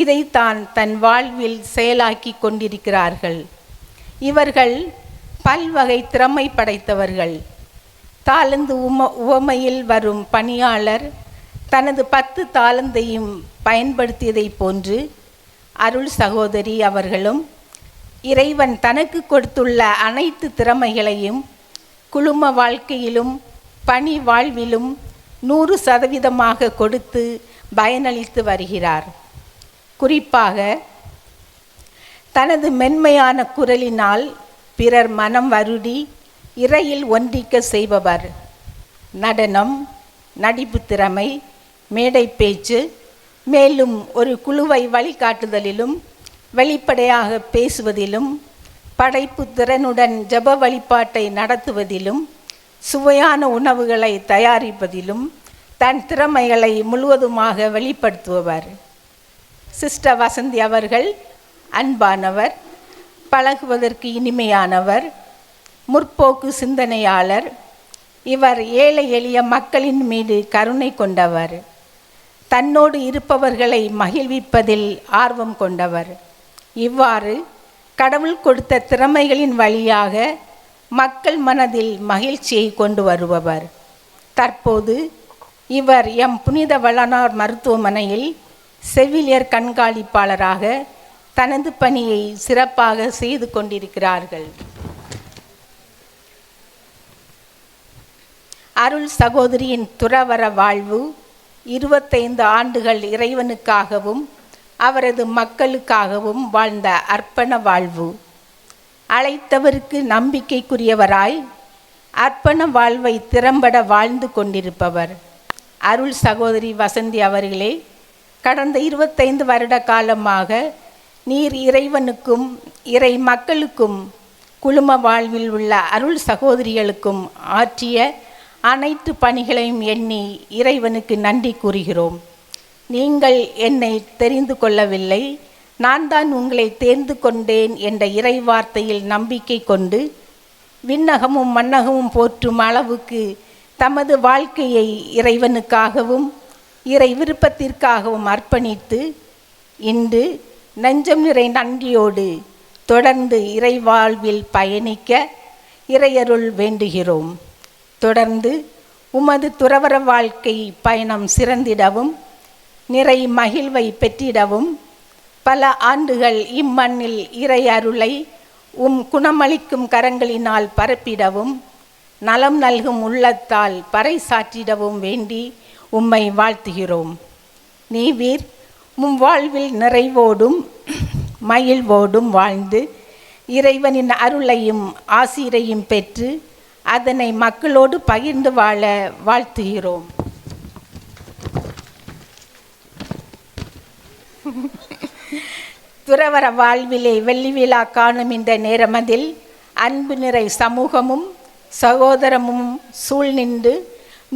இதைத்தான் தன் வாழ்வில் செயலாக்கி கொண்டிருக்கிறார்கள். இவர்கள் பல்வகை திறமை படைத்தவர்கள். தாளந்து உவமையில் வரும் பணியாளர் தனது 10 தாளந்தையும் பயன்படுத்தியதை போன்று அருள் சகோதரி அவர்களும் இறைவன் தனக்கு கொடுத்துள்ள அனைத்து திறமைகளையும் குழும வாழ்க்கையிலும் பணி வாழ்விலும் 100% கொடுத்து பயனளித்து வருகிறார். குறிப்பாக தனது மென்மையான குரலினால் பிறர் மனம் வருடி இறையில் ஒன்றிக்க செய்பவர். நடனம், நடிப்பு திறமை, மேடை பேச்சு, மேலும் ஒரு குழுவை வழிகாட்டுதலிலும் வெளிப்படையாக பேசுவதிலும் படைப்பு திறனுடன் ஜெப வழிபாட்டை நடத்துவதிலும் சுவையான உணவுகளை தயாரிப்பதிலும் தன் திறமைகளை முழுவதுமாக வெளிப்படுத்துபவர். சிஸ்டர் வசந்தி அவர்கள் அன்பானவர், பழகுவதற்கு இனிமையானவர், முற்போக்கு சிந்தனையாளர். இவர் ஏழை எளிய மக்களின் மீது கருணை கொண்டவர். தன்னோடு இருப்பவர்களை மகிழ்விப்பதில் ஆர்வம் கொண்டவர். இவ்வாறு கடவுள் கொடுத்த திறமைகளின் வழியாக மக்கள் மனதில் மகிழ்ச்சியை கொண்டு வருபவர். தற்போது இவர் எம் புனித வளனார் மருத்துவமனையில் செவிலியர் கண்காணிப்பாளராக தனது பணியை சிறப்பாக செய்து கொண்டிருக்கிறார்கள். அருள் சகோதரியின் துறவற வாழ்வு 25 ஆண்டுகள் இறைவனுக்காகவும் அவரது மக்களுக்காகவும் வாழ்ந்த அர்ப்பண வாழ்வு. அழைத்தவருக்கு நம்பிக்கைக்குரியவராய் அர்ப்பண வாழ்வை திறம்பட வாழ்ந்து கொண்டிருப்பவர். அருள் சகோதரி வசந்தி அவர்களே, கடந்த 25 வருட காலமாக நீர் இறைவனுக்கும் இறை மக்களுக்கும் குழும வாழ்வில் உள்ள அருள் சகோதரிகளுக்கும் ஆற்றிய அனைத்து பணிகளையும் எண்ணி இறைவனுக்கு நன்றி கூறுகிறோம். நீங்கள் என்னை தெரிந்து கொள்ளவில்லை, நான் தான் உங்களை தேர்ந்து கொண்டேன் என்ற இறை வார்த்தையில் நம்பிக்கை கொண்டு விண்ணகமும் மன்னகமும் போற்றும் அளவுக்கு தமது வாழ்க்கையை இறைவனுக்காகவும் இறை விருப்பத்திற்காகவும் அர்ப்பணித்து இன்று நெஞ்சம் நிறை நன்றியோடு தொடர்ந்து இறை வாழ்வில் பயணிக்க இறையருள் வேண்டுகிறோம். தொடர்ந்து உமது துறவற வாழ்க்கை பயணம் சிறந்திடவும் நிறை மகிழ்வை பெற்றிடவும் பல ஆண்டுகள் இம்மண்ணில் இறை அருளை குணமளிக்கும் கரங்களினால் பரப்பிடவும் நலம் நல்கும் உள்ளத்தால் பறைசாற்றிடவும் வேண்டி உம்மை வாழ்த்துகிறோம். நீவீர் வாழ்வில் நிறைவோடும் மகிழ்வோடும் வாழ்ந்து இறைவனின் அருளையும் ஆசீரையும் பெற்று அதனை மக்களோடு பகிர்ந்து வாழ வாழ்த்துகிறோம். துறவற வாழ்விலே வெள்ளி விழா காணும் இந்த நேரமதில் அன்பு நிறை சமூகமும் சகோதரமும் சூழ்நின்று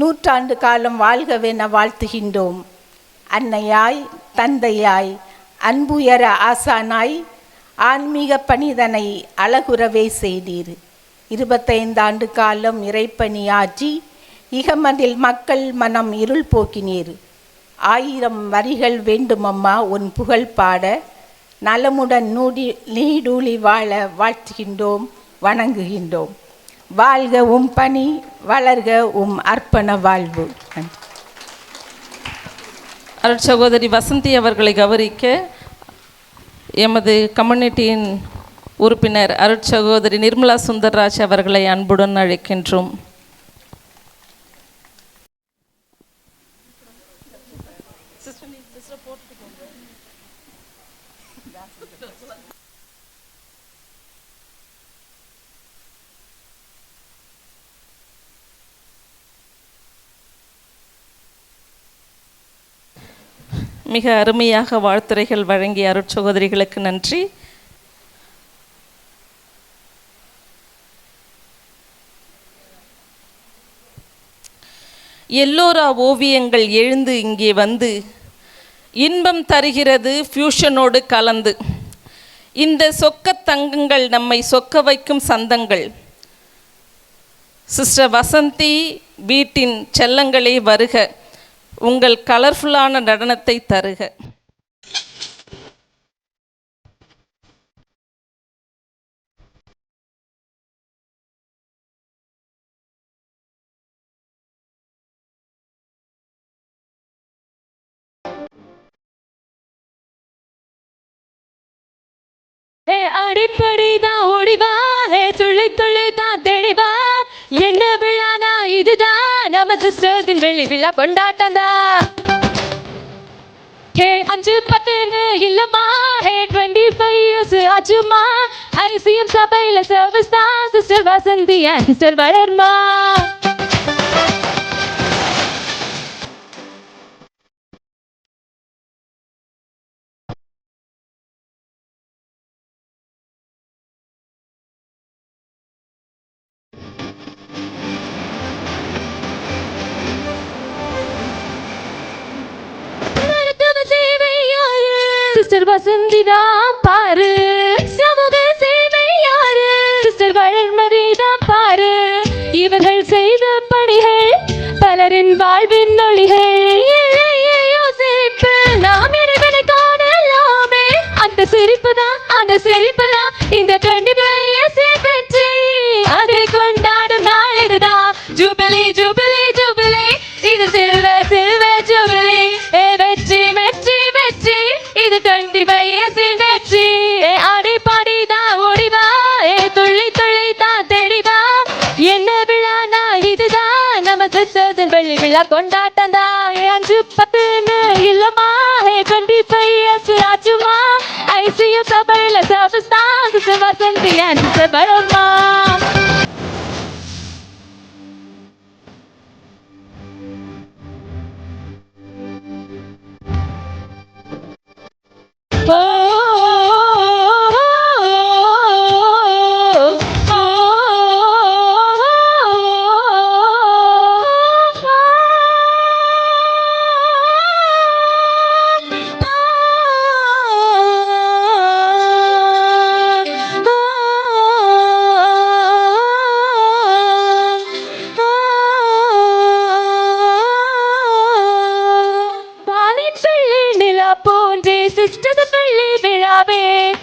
100 ஆண்டு காலம் வாழ்கவென வாழ்த்துகின்றோம். அன்னையாய், தந்தையாய், அன்புயர ஆசானாய் ஆன்மீக பணிதனை அழகுறவே செய்தீர். 25 ஆண்டு காலம் இறைப்பணியாற்றி இகமதில் மக்கள் மனம் இருள் போக்கினீர். 1000 வரிகள் வேண்டுமம்மா உன் புகழ் பாட, நலமுடன் நீடூழி வாழ வாழ்த்துகின்றோம், வணங்குகின்றோம். வாழ்க உம் பணி, வளர்க உம் அர்ப்பண வாழ்வு. அருட்சகோதரி வசந்தி அவர்களை கௌரவிக்க எமது கம்யூனிட்டியின் உறுப்பினர் அருட்சகோதரி நிர்மலா சுந்தர்ராஜ் அவர்களை அன்புடன் அழைக்கின்றோம். மிக அருமையாக வாழ்த்துரைகள் வழங்கிய அருட்சகோதரிகளுக்கு நன்றி. எல்லோரா ஓவியங்கள் எழுந்து இங்கே வந்து இன்பம் தருகிறது ஃபியூஷனோடு கலந்து. இந்த சொக்க தங்கங்கள் நம்மை சொக்க வைக்கும் சந்தங்கள். சிஸ்டர் வசந்தி வீட்டின் செல்லங்களே வருக, உங்கள் கலர்ஃபுல்லான நடனத்தை தருக. அடிப்படிதான் ஓடிவா, துள்ளி துள்ளி தான் தெளிவா, என்ன விழானா இதுதான் நம்ம சிஸ்டர்ஸின் வெள்ளி விழா கொண்டாட்டம் தான். 5-10 இல்லம்மா, 25 years ஆச்சுமா, ஐசிஎம் சபையில சர்வீஸ் தான் சிஸ்டர் வசந்தி சிஸ்டர் வளர்மா. சிஸ்டர் வசந்தி தான் பாரு, சமூக சேவை யாரு சிஸ்டர் வளர்மதி தான் பாரு. இவர்கள் செய்த பணிகள் பலரின் வாழ்வின் நொழிகள். யோசிப்பு நாம் இறைவனை காணலாமே, அந்த சிரிப்பு தான் இந்த 25 years வெற்றி, அதை கொண்டாடும் நாள் இதுதான். ஜூபிலி ஜூபிலி ஜூபிலி, இது சில்வர் சில்வர் ஜூபிலி. வெற்றி வெற்றி வெற்றி, இது 25 years வெற்றி. ஆடி பாடி தான் ஓடிவா, துள்ளி துள்ளி தான் தெளிவா, என்ன விழானா இதுதான் நம்ம சிஸ்டர்ஸின் வெள்ளி விழா கொண்டாட்டம் தான். 5-10 இல்லம்மா, 25 years ஆச்சுமா, ஐசிஎம் சபையில சர்வீஸ் தான் சிஸ்டர் வசந்தி சிஸ்டர் வளர்மா.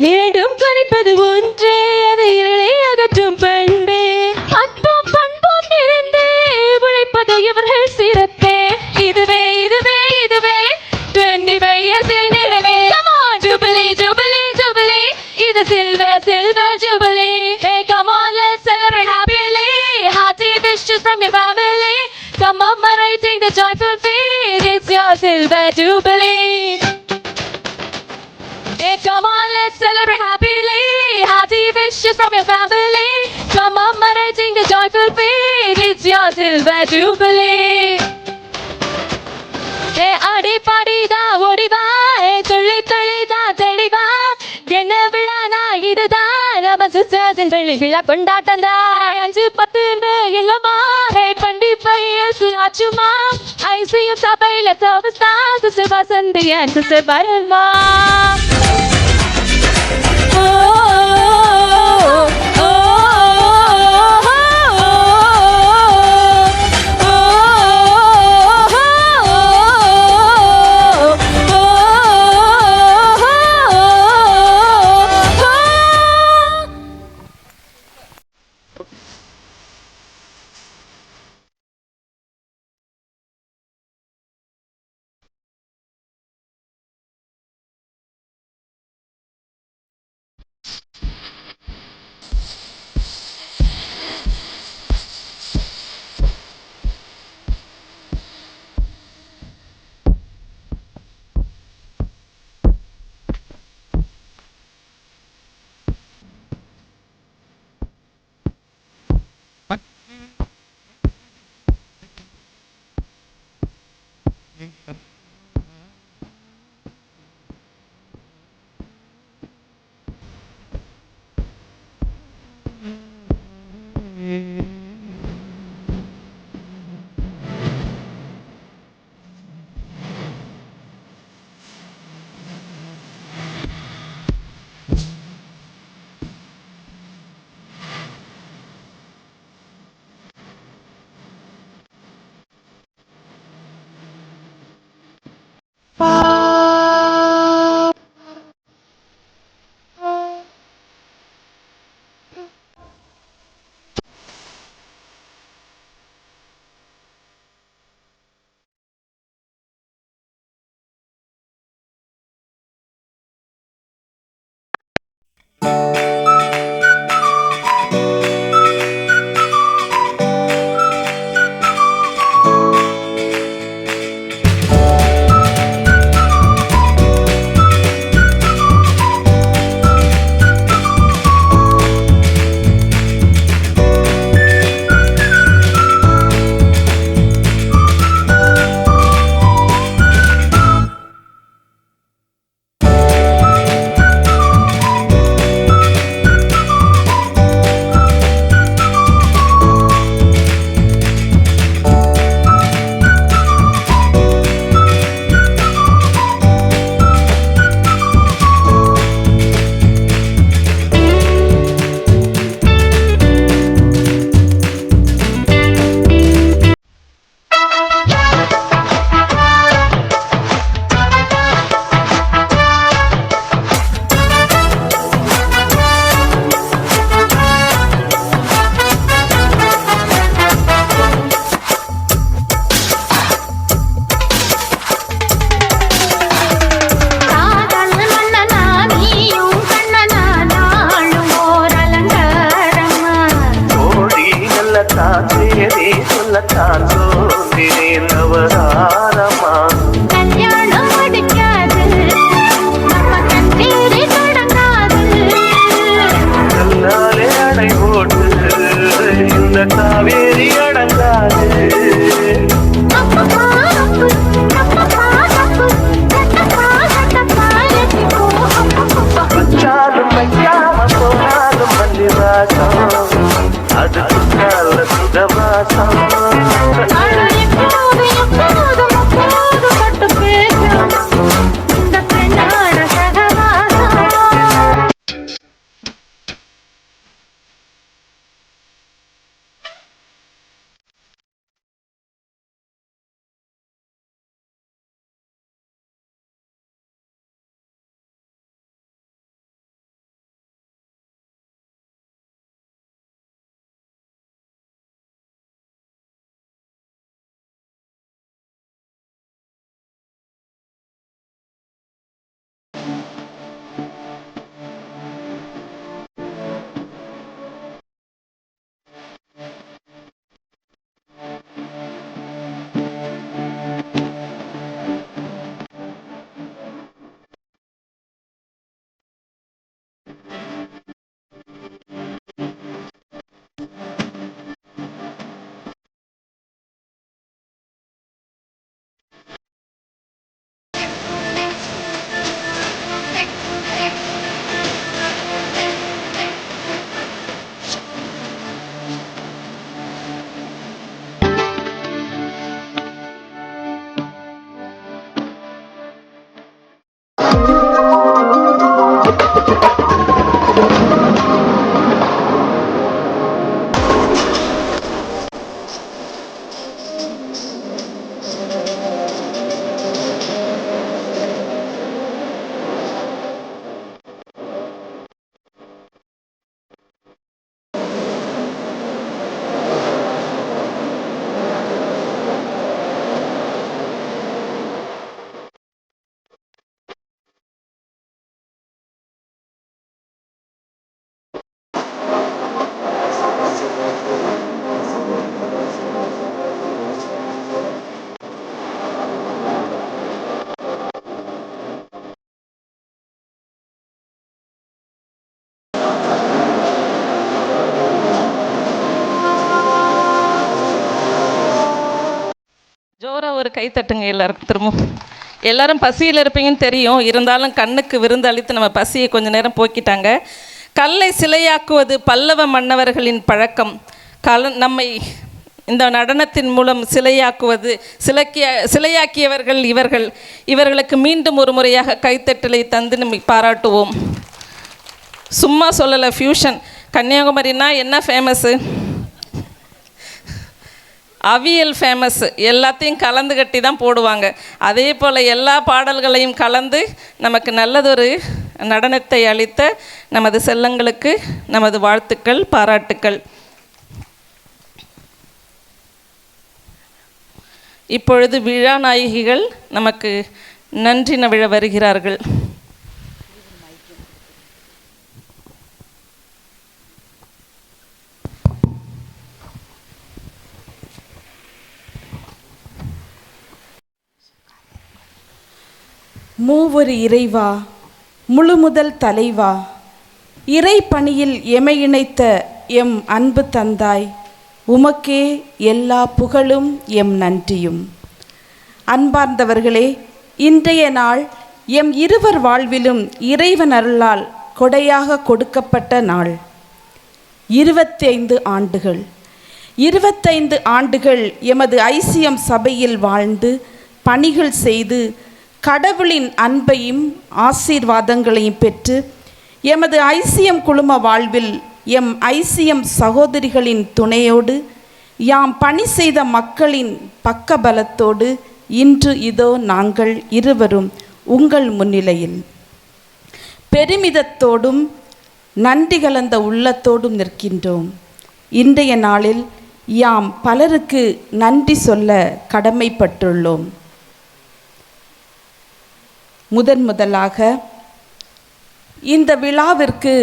இரண்டும் கணிப்பது ஒன்றே, அதை இருளை அகற்றும் பண்பே. அன்பும் பண்பும் நிறைந்தே உழைப்பது இவர்கள் சிறப்பே. இதுவே இதுவே இதுவே 25 years நிறைவே. Come on, Jubilee, Jubilee, Jubilee, இது silver, silver Jubilee. Hey, come on, let's celebrate happily. Hearty wishes from your family, commemorating the joyful feast. It's your silver Jubilee. Hey, come on, let's celebrate happily. Hearty wishes from your family, commemorating the joyful feast. It's your silver jubilee. Hey, adi padi da odiva, tulli tulli da teliva, என்ன விழானா இதுதான் நம்ம சிஸ்டர்ஸின் வெள்ளி விழா கொண்டாட்டம் தான். 5-10 இல்லம்மா, 25 years ஆச்சுமா, ஐசிஎம் சபையில சர்வீஸ் தான் சிஸ்டர் வசந்தி சிஸ்டர் வளர்மா. ஒரு கை தட்டுங்க எல்லாருக்கும் திரும்பவும். எல்லாரும் பசியில் இருப்பீங்கன்னு தெரியும், இருந்தாலும் கண்ணுக்கு விருந்தளித்து நம்ம பசியை கொஞ்சம் நேரம் போக்கிட்டாங்க. கல்லை சிலையாக்குவது பல்லவ மன்னவர்களின் பழக்கம். நம்மை இந்த நடனத்தின் மூலம் சிலையாக்குவது சிலையாக்கியவர்கள் இவர்களுக்கு மீண்டும் ஒரு முறையாக கைத்தட்டலை தந்து நம்ம பாராட்டுவோம். சும்மா சொல்லலை, ஃப்யூஷன். கன்னியாகுமரினா என்ன ஃபேமஸ்ஸு? அவியல் ஃபேமஸ்ஸு. எல்லாத்தையும் கலந்து கட்டி தான் போடுவாங்க. அதே போல் எல்லா பாடல்களையும் கலந்து நமக்கு நல்லதொரு நடனத்தை அளித்த நமது செல்லங்களுக்கு நமது வாழ்த்துக்கள், பாராட்டுக்கள். இப்பொழுது விழா நாயகிகள் நமக்கு நன்றி நவிழ வருகிறார்கள். மூவொரு இறைவா, முழுமுதல் தலைவா, இறை பணியில் எமை இணைத்த எம் அன்பு தந்தாய், உமக்கே எல்லா புகழும் எம் நன்றியும். அன்பார்ந்தவர்களே, இன்றைய நாள் எம் இருவர் வாழ்விலும் இறைவன் அருளால் கொடையாக கொடுக்கப்பட்ட நாள். 25 ஆண்டுகள் எமது ஐசிஎம் சபையில் வாழ்ந்து பணிகள் செய்து கடவுளின் அன்பையும் ஆசீர்வாதங்களையும் பெற்று எமது ஐசிஎம் குழும வாழ்வில் எம் ஐசிஎம் சகோதரிகளின் துணையோடு யாம் பணி செய்த மக்களின் பக்கபலத்தோடு இன்று இதோ நாங்கள் இருவரும் உங்கள் முன்னிலையில் பெருமிதத்தோடும் நன்றி கலந்த உள்ளத்தோடும் நிற்கின்றோம். இன்றைய நாளில் யாம் பலருக்கு நன்றி சொல்ல கடமைப்பட்டுள்ளோம். முதலாக இந்த விழாவிற்கு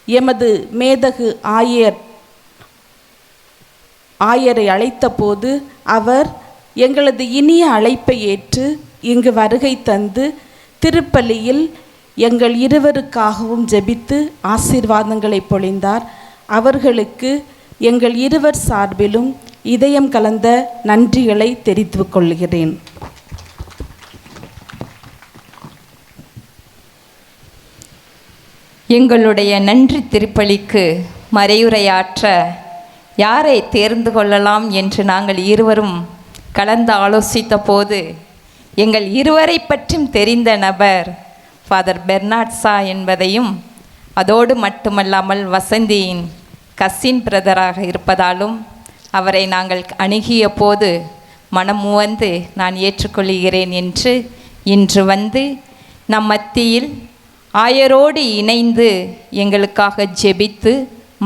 எமது மேதகு ஆயரை அழைத்த போது அவர் எங்களது இனிய அழைப்பை ஏற்று இங்கு வருகை தந்து திருப்பலியில் எங்கள் இருவருக்காகவும் ஜெபித்து ஆசீர்வாதங்களை பொழிந்தார். அவர்களுக்கு எங்கள் இருவர் சார்பிலும் இதயம் கலந்த நன்றிகளை தெரிவித்துக் கொள்கிறேன். எங்களுடைய நன்றி திருப்பலிக்கு மறையுரையாற்ற யாரை தேர்ந்து கொள்ளலாம் என்று நாங்கள் இருவரும் கலந்து ஆலோசித்த போது எங்கள் இருவரை பற்றும் தெரிந்த நபர் ஃபாதர் பெர்னாட் சா என்பதையும், அதோடு மட்டுமல்லாமல் வசந்தியின் கசின் பிரதராக இருப்பதாலும் அவரை நாங்கள் அணுகிய போது மனமுவந்து நான் ஏற்றுக்கொள்கிறேன் என்று இன்று வந்து நம் மத்தியில் ஆயரோடு இணைந்து எங்களுக்காக ஜெபித்து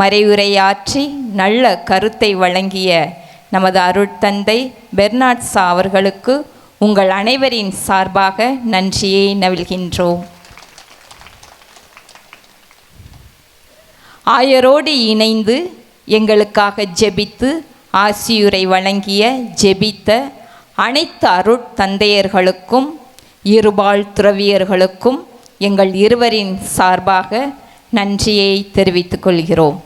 மறையுரையாற்றி நல்ல கருத்தை வழங்கிய நமது அருட்தந்தை பெர்னாட் சா அவர்களுக்கு உங்கள் அனைவரின் சார்பாக நன்றியை நல்கின்றோம். ஆயரோடு இணைந்து எங்களுக்காக ஜெபித்து ஆசியுரை வழங்கிய ஜெபித்த அனைத்து அருட்தந்தையர்களுக்கும் இருபால் துறவியர்களுக்கும் எங்கள் இருவரின் சார்பாக நன்றியை தெரிவித்துக் கொள்கிறோம்.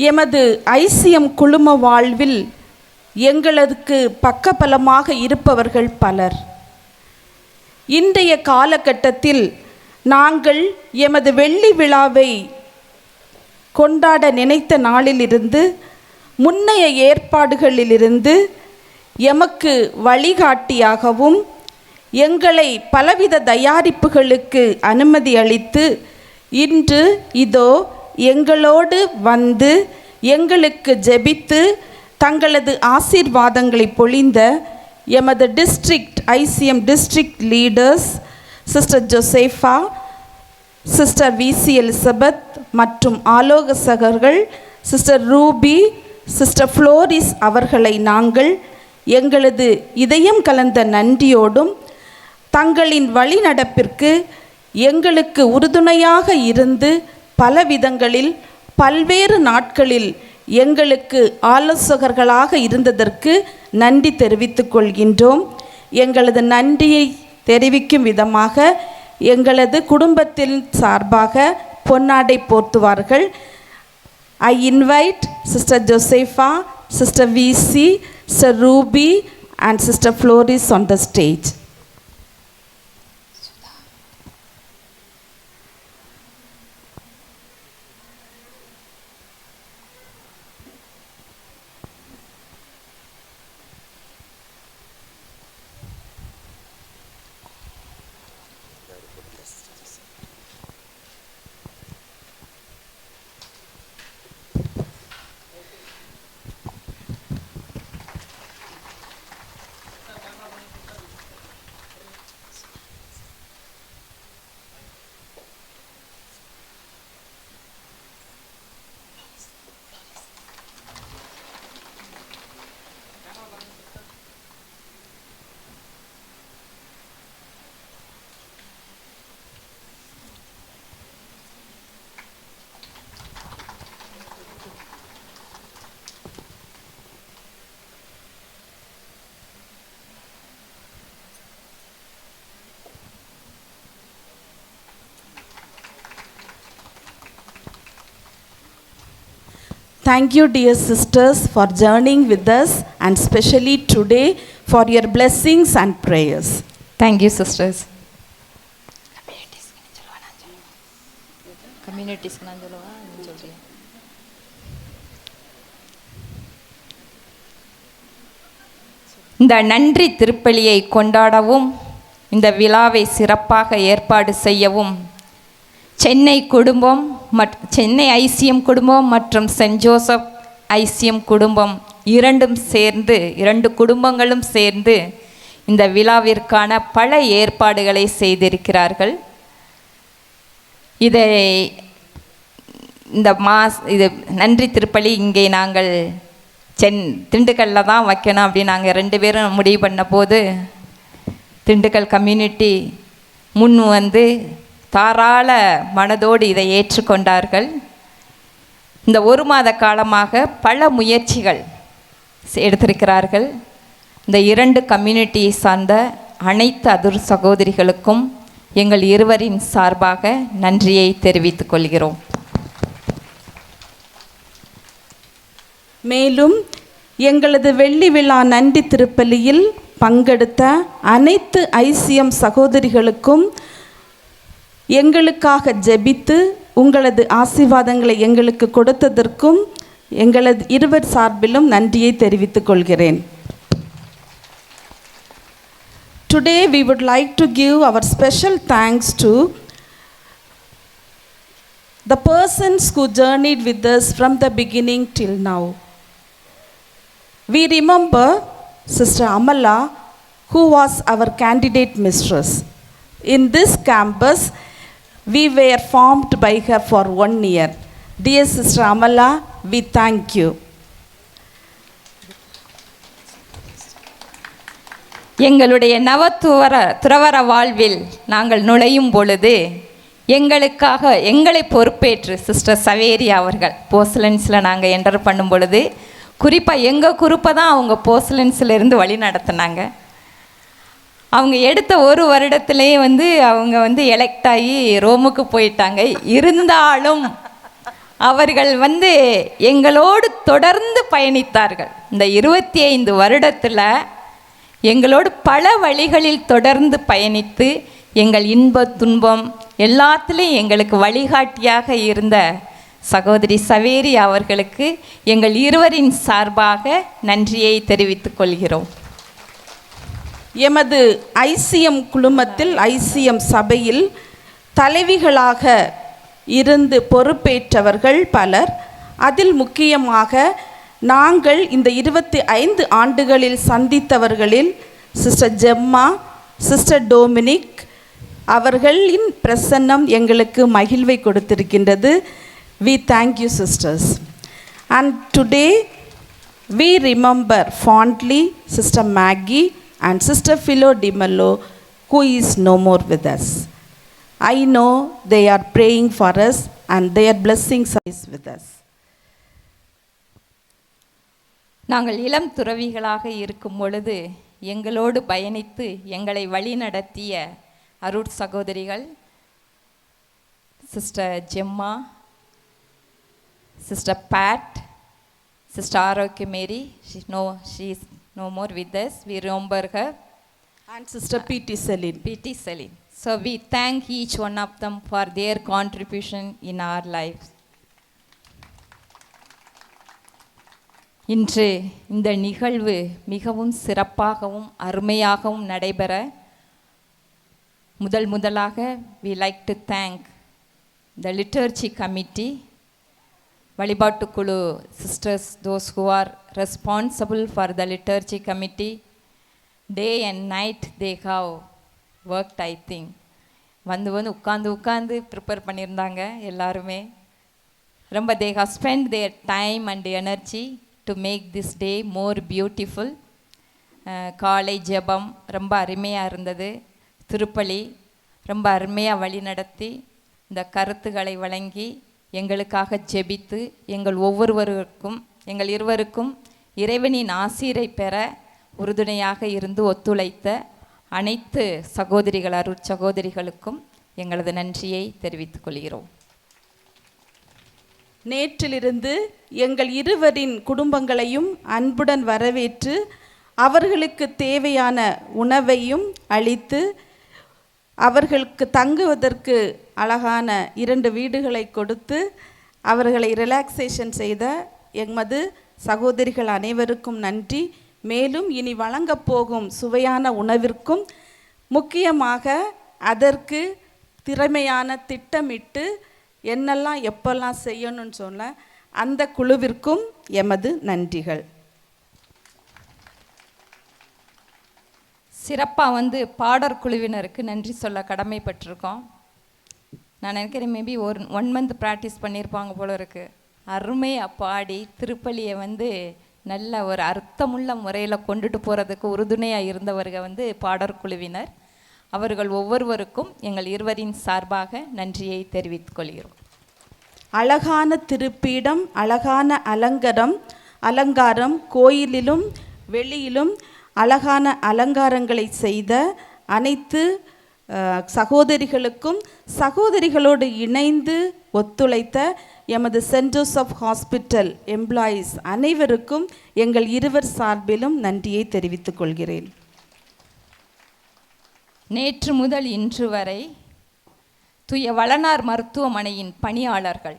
எமது ஐசிஎம் குழும வாழ்வில் எங்களுக்கு பக்கபலமாக இருப்பவர்கள் பலர். இன்றைய காலகட்டத்தில் நாங்கள் எமது வெள்ளி விழாவை கொண்டாட நினைத்த நாளிலிருந்து முன்னைய ஏற்பாடுகளிலிருந்து எமக்கு வழிகாட்டியாகவும் எங்களை பலவித தயாரிப்புகளுக்கு அனுமதி அளித்து இன்று இதோ எங்களோடு வந்து எங்களுக்கு ஜெபித்து தங்களது ஆசீர்வாதங்களை பொழிந்த எமது district ICM district leaders sister Josepha, sister விசி எலிசபெத் மற்றும் ஆலோசகர்கள் சிஸ்டர் ரூபி, சிஸ்டர் ஃப்ளோரிஸ் அவர்களை நாங்கள் எங்களது இதயம் கலந்த நன்றியோடும் தங்களின் வழிநடப்பிற்கு எங்களுக்கு உறுதுணையாக இருந்து பல விதங்களில் பல்வேறு நாட்களில் எங்களுக்கு ஆலோசகர்களாக இருந்ததற்கு நன்றி தெரிவித்துக் கொள்கின்றோம். எங்களது நன்றியை தெரிவிக்கும் விதமாக எங்களது குடும்பத்தின் சார்பாக பொன்னாடை போர்த்துவார்கள். I invite Sister Josefa Sister VC, Sister Ruby, and Sister Floris on the stage. Thank you, dear sisters, for journeying with us, and especially today for your blessings and prayers. Thank you, sisters. இந்த நன்றி திருப்பலியை கொண்டாடவும் இந்த விழாவை சிறப்பாக ஏற்பாடு செய்யவும் சென்னை குடும்பம் சென்னை ஐசிஎம் குடும்பம் மற்றும் சென்ட் ஜோசப் ஐசிஎம் குடும்பம் இரண்டு குடும்பங்களும் சேர்ந்து இந்த விழாவிற்கான பல ஏற்பாடுகளை செய்திருக்கிறார்கள். இது நன்றி திருப்பலி இங்கே நாங்கள் திண்டுக்கல்லில் தான் வைக்கணும் அப்படின்னு நாங்கள் 2 பேரும் முடிவு பண்ண போது திண்டுக்கல் கம்யூனிட்டி முன் வந்து தாராள மனதோடு இதை ஏற்றுக்கொண்டார்கள். இந்த 1 மாத காலமாக பல முயற்சிகள் எடுத்திருக்கிறார்கள். இந்த 2 கம்யூனிட்டியை சார்ந்த அனைத்து அதுர் சகோதரிகளுக்கும் எங்கள் இருவரின் சார்பாக நன்றியை தெரிவித்துக் கொள்கிறோம். மேலும் எங்களது வெள்ளி விழா நன்றி திருப்பலியில் பங்கெடுத்த அனைத்து ஐசிஎம் சகோதரிகளுக்கும் எங்களுக்காக ஜெபித்து உங்களது ஆசீர்வாதங்களை எங்களுக்கு கொடுத்ததற்கும் எங்களது இருவர் சார்பிலும் நன்றியை தெரிவித்துக் கொள்கிறேன். Today we would like to give our special thanks to the persons who journeyed with us from the beginning till now. We remember Sister Amala, who was our candidate mistress. In this campus, we were formed by her for 1 year. Dear Sister Amala, we thank you. எங்களுடைய துறவற வாழ்வில் நாங்கள் நுழையும் பொழுது எங்களை பொறுப்பேற்று சிஸ்டர் சவேரி அவர்கள் போஸ்லன்ஸில் நாங்கள் என்டர் பண்ணும் பொழுது குறிப்பாக எங்கள் குரூப்பை தான் அவங்க போஸ்லன்ஸிலேருந்து வழி நடத்தினாங்க. அவங்க எடுத்த 1 வருடத்திலேயே அவங்க எலெக்ட் ஆகி ரோமுக்கு போயிட்டாங்க. இருந்தாலும் அவர்கள் எங்களோடு தொடர்ந்து பயணித்தார்கள். இந்த 25 வருடத்தில் எங்களோடு பல வழிகளில் தொடர்ந்து பயணித்து எங்கள் இன்ப துன்பம் எல்லாத்துலேயும் எங்களுக்கு வழிகாட்டியாக இருந்த சகோதரி சவேரி அவர்களுக்கு எங்கள் இருவரின் சார்பாக நன்றியை தெரிவித்துக் கொள்கிறோம். எமது ஐசிஎம் குழுமத்தில் ஐசிஎம் சபையில் தலைவிகளாக இருந்து பொறுப்பேற்றவர்கள் பலர். அதில் முக்கியமாக நாங்கள் இந்த 25 ஆண்டுகளில் சந்தித்தவர்களில் சிஸ்டர் ஜெம்மா, சிஸ்டர் டொமினிக் அவர்களின் பிரசன்னம் எங்களுக்கு மகிழ்வை கொடுத்திருக்கின்றது. We thank you, sisters. And today we remember fondly Sister Maggie and Sister Philo Di Mello, who is no more with us. I know they are praying for us and their blessings are with us. நாங்கள் இளம் துறவிகளாக இருக்கும் பொழுது எங்களோடு பயணித்து எங்களை வழி நடத்திய அருட் சகோதரிகள் sister Gemma, sister Pat, Sister Arokya Mary, she is no more with us. We remember her. And Sister P.T. Celine. P.T. Celine. So we thank each one of them for their contribution in our lives. இன்று இந்த நிகழ்வு மிகவும் சிறப்பாகவும் அருமையாகவும் நடைபெற முதலாக we like to thank the liturgy committee, வழிபாட்டுக்குழு sisters, those who are responsible for the liturgy committee. Day and night they have worked, I think. வந்து உட்காந்து ப்ரிப்பேர் பண்ணியிருந்தாங்க எல்லாருமே. ரொம்ப they have spent their time and energy to make this day more beautiful. காலை ஜெபம் ரொம்ப அருமையாக இருந்தது. திருப்பலி ரொம்ப அருமையாக வழி நடத்தி இந்த கருத்துக்களை வழங்கி எங்களுக்காக ஜெபித்து எங்கள் ஒவ்வொருவருக்கும் எங்கள் இருவருக்கும் இறைவனின் ஆசீரை பெற உறுதுணையாக இருந்து ஒத்துழைத்த அனைத்து சகோதரிகள் அருட்சகோதரிகளுக்கும் எங்களது நன்றியை தெரிவித்துக் கொள்கிறோம். நேற்றிலிருந்து எங்கள் இருவரின் குடும்பங்களையும் அன்புடன் வரவேற்று அவர்களுக்கு தேவையான உணவையும் அளித்து அவர்களுக்கு தங்குவதற்கு அழகான 2 வீடுகளை கொடுத்து அவர்களை ரிலாக்ஸேஷன் செய்த எமது சகோதரிகள் அனைவருக்கும் நன்றி. மேலும் இனி வழங்கப் போகும் சுவையான உணவிற்கும் முக்கியமாக அதற்கு திறமையான திட்டமிட்டு என்னெல்லாம் எப்பெல்லாம் செய்யணும்னு சொன்ன அந்த குழுவிற்கும் எமது நன்றிகள். சிறப்பாக பாடற் குழுவினருக்கு நன்றி சொல்ல கடமைப்பட்டிருக்கோம். நான் நினைக்கிறேன் மேபி 1 month ப்ராக்டிஸ் பண்ணியிருப்பாங்க போல இருக்குது. அருமையாக பாடி திருப்பலியை நல்ல ஒரு அர்த்தமுள்ள முறையில் கொண்டுட்டு போகிறதுக்கு உறுதுணையாக இருந்தவர்கள் பாடற் குழுவினர். அவர்கள் ஒவ்வொருவருக்கும் எங்கள் இருவரின் சார்பாக நன்றியை தெரிவித்துக் கொள்கிறோம். அழகான திருப்பீடம், அழகான அலங்காரம் கோயிலிலும் வெளியிலும் அழகான அலங்காரங்களை செய்த அனைத்து சகோதரிகளுக்கும் சகோதரிகளோடு இணைந்து ஒத்துழைத்த எமது சென்ட் ஜோசப் ஹாஸ்பிட்டல் எம்ப்ளாயீஸ் அனைவருக்கும் எங்கள் இருவர் சார்பிலும் நன்றியை தெரிவித்துக் கொள்கிறேன். நேற்று முதல் இன்று வரை தூய வளனார் மருத்துவமனையின் பணியாளர்கள்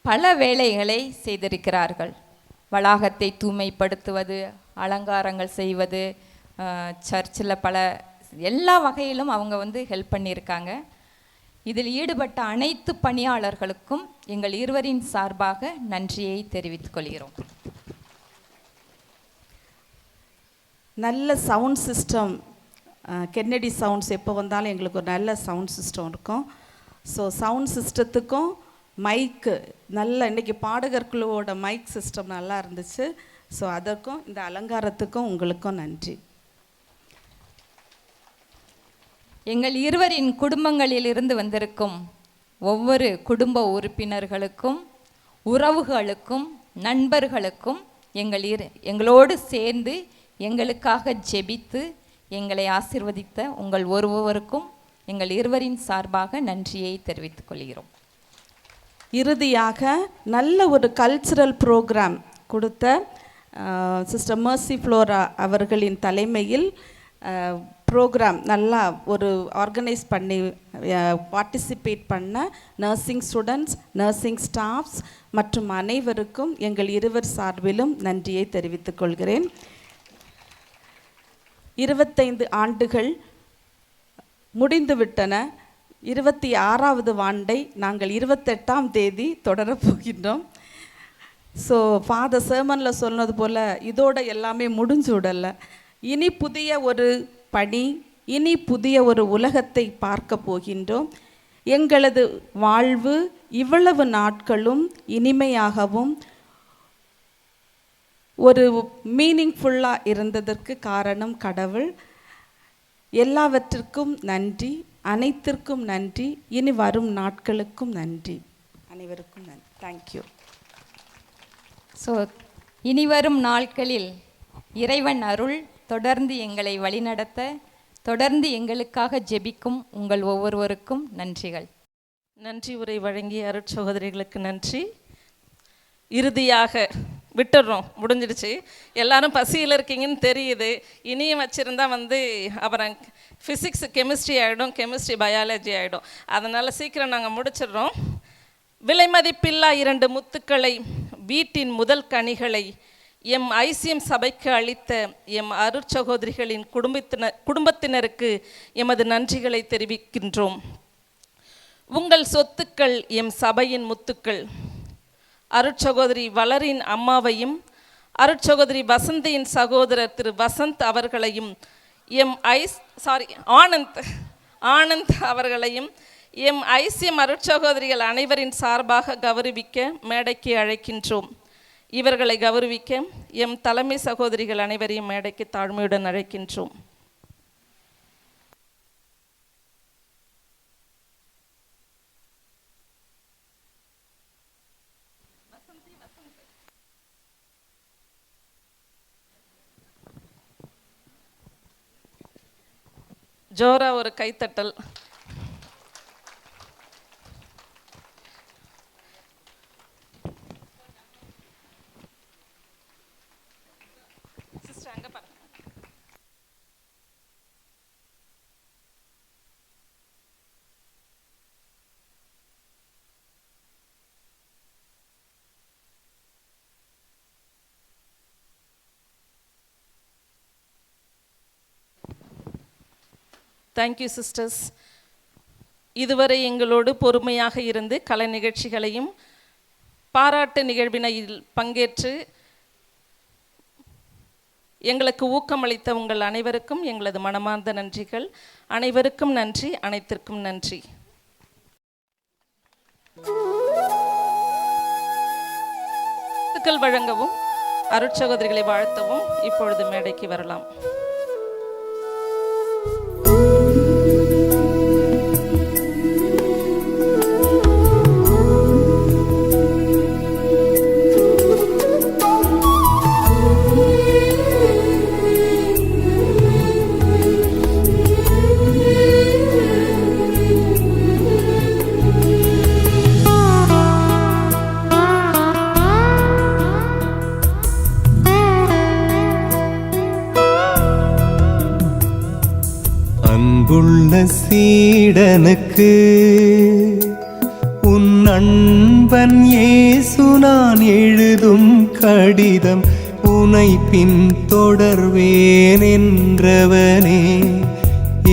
பல வேலைகளை செய்திருக்கிறார்கள். வளாகத்தை தூய்மைப்படுத்துவது, அலங்காரங்கள் செய்வது, சர்ச்சில் எல்லா வகையிலும் அவங்க ஹெல்ப் பண்ணியிருக்காங்க. இதில் ஈடுபட்ட அனைத்து பணியாளர்களுக்கும் எங்கள் இருவரின் சார்பாக நன்றியை தெரிவித்துக் கொள்கிறோம். நல்ல சவுண்ட் சிஸ்டம், கென்னடி சவுண்ட்ஸ் எப்போ வந்தாலும் எங்களுக்கு ஒரு நல்ல சவுண்ட் சிஸ்டம் இருக்கும். ஸோ சவுண்ட் சிஸ்டத்துக்கும் மைக்கு நல்ல இன்றைக்கி பாடகர்களுவோட மைக் சிஸ்டம் நல்லா இருந்துச்சு. ஸோ அதற்கும் இந்த அலங்காரத்துக்கும் உங்களுக்கும் நன்றி. எங்கள் இருவரின் குடும்பங்களிலிருந்து வந்திருக்கும் ஒவ்வொரு குடும்ப உறுப்பினர்களுக்கும் உறவுகளுக்கும் நண்பர்களுக்கும் எங்களோடு சேர்ந்து எங்களுக்காக ஜெபித்து எங்களை ஆசீர்வதித்த உங்கள் ஒவ்வொருவருக்கும் எங்கள் இருவரின் சார்பாக நன்றியை தெரிவித்துக் கொள்கிறோம். இறுதியாக நல்ல ஒரு கல்ச்சுரல் ப்ரோக்ராம் கொடுத்த சிஸ்டர் மர்சி ஃப்ளோரா அவர்களின் தலைமையில் ப்ரோக்ராம் நல்லா ஒரு ஆர்கனைஸ் பண்ணி பார்ட்டிசிபேட் பண்ண நர்சிங் ஸ்டூடெண்ட்ஸ், நர்சிங் ஸ்டாஃப்ஸ் மற்றும் அனைவருக்கும் எங்கள் இருவர் சார்பிலும் நன்றியை தெரிவித்துக் கொள்கிறேன். 25 ஆண்டுகள் முடிந்துவிட்டன. 26வது ஆண்டை நாங்கள் 28ஆம் தேதி தொடரப் போகின்றோம். ஸோ ஃபாதர் சேர்மனில் சொன்னது போல் இதோட எல்லாமே முடிஞ்சு விடல. இனி புதிய ஒரு பணி, இனி புதிய ஒரு உலகத்தை பார்க்க போகின்றோம். எங்களது வாழ்வு இவ்வளவு நாட்களும் இனிமையாகவும் ஒரு மீனிங்ஃபுல்லாக இருந்ததற்கு காரணம் கடவுள். எல்லாவற்றிற்கும் நன்றி, அனைத்திற்கும் நன்றி, இனி வரும் நாட்களுக்கும் நன்றி. அனைவருக்கும் நன்றி. தேங்க்யூ. ஸோ இனி வரும் நாட்களில் இறைவன் அருள் தொடர்ந்து எங்களை வழிநடத்த, தொடர்ந்து எங்களுக்காக ஜெபிக்கும் உங்கள் ஒவ்வொருவருக்கும் நன்றிகள். நன்றி உரை வழங்கிய அருட்சகோதரிகளுக்கு நன்றி. இறுதியாக விட்டுடுறோம், முடிஞ்சிடுச்சு. எல்லாரும் பசியில் இருக்கீங்கன்னு தெரியுது. இனியும் வச்சுருந்தா அப்புறம் ஃபிசிக்ஸ் கெமிஸ்ட்ரி ஆகிடும், கெமிஸ்ட்ரி பயாலஜி ஆகிடும். அதனால் சீக்கிரம் நாங்கள் முடிச்சிடுறோம். விலைமதிப்பில்லா 2 முத்துக்களை, வீட்டின் முதல் கனிகளை எம் ஐசிஎம் சபைக்கு அளித்த எம் அருட்சகோதரிகளின் குடும்பத்தினருக்கு எமது நன்றிகளை தெரிவிக்கின்றோம். உங்கள் சொத்துக்கள் எம் சபையின் முத்துக்கள். அருட்சகோதரி வளரின் அம்மாவையும் அருட்சகோதரி வசந்தியின் சகோதரர் திரு வசந்த் அவர்களையும் ஆனந்த் அவர்களையும் எம் ஐசிஎம் அருட்சகோதரிகள் அனைவரின் சார்பாக கௌரவிக்க மேடைக்கு அழைக்கின்றோம். இவர்களை கௌரவிக்க எம் தலைமை சகோதரிகள் அனைவரையும் மேடைக்கு தாழ்மையுடன் அழைக்கின்றோம். ஜோரா ஒரு கைத்தட்டல். Thank you sisters. இதுவரை எங்களோடு பொறுமையாக இருந்து கலை நிகழ்ச்சிகளையும் பாராட்டு நிகழ்வினையில் பங்கேற்று எங்களுக்கு ஊக்கமளித்த உங்கள் அனைவருக்கும் எங்களது மனமார்ந்த நன்றிகள். அனைவருக்கும் நன்றி, அனைத்திற்கும் நன்றி. வழங்கவும் அருட்சகோதரிகளை வாழ்த்தவும் இப்பொழுது மேடைக்கு வரலாம். அன்புள்ள சீடனுக்கு உன் அன்பன் இயேசு நான் எழுதும் கடிதம், உனை பின் தொடர்வேன் என்றவனே,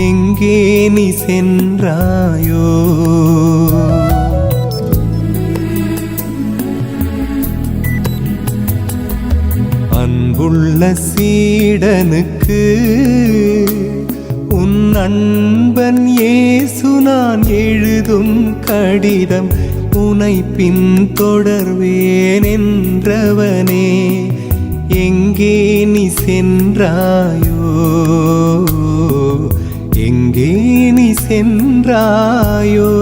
எங்கே நீ சென்றாயோ? அன்புள்ள சீடனுக்கு உன் அன்பன் இயேசு நான் எழுதும் கடிதம், உனை பின் தொடர்வேன் என்றவனே, எங்கே நீ சென்றாயோ? எங்கே நீ சென்றாயோ?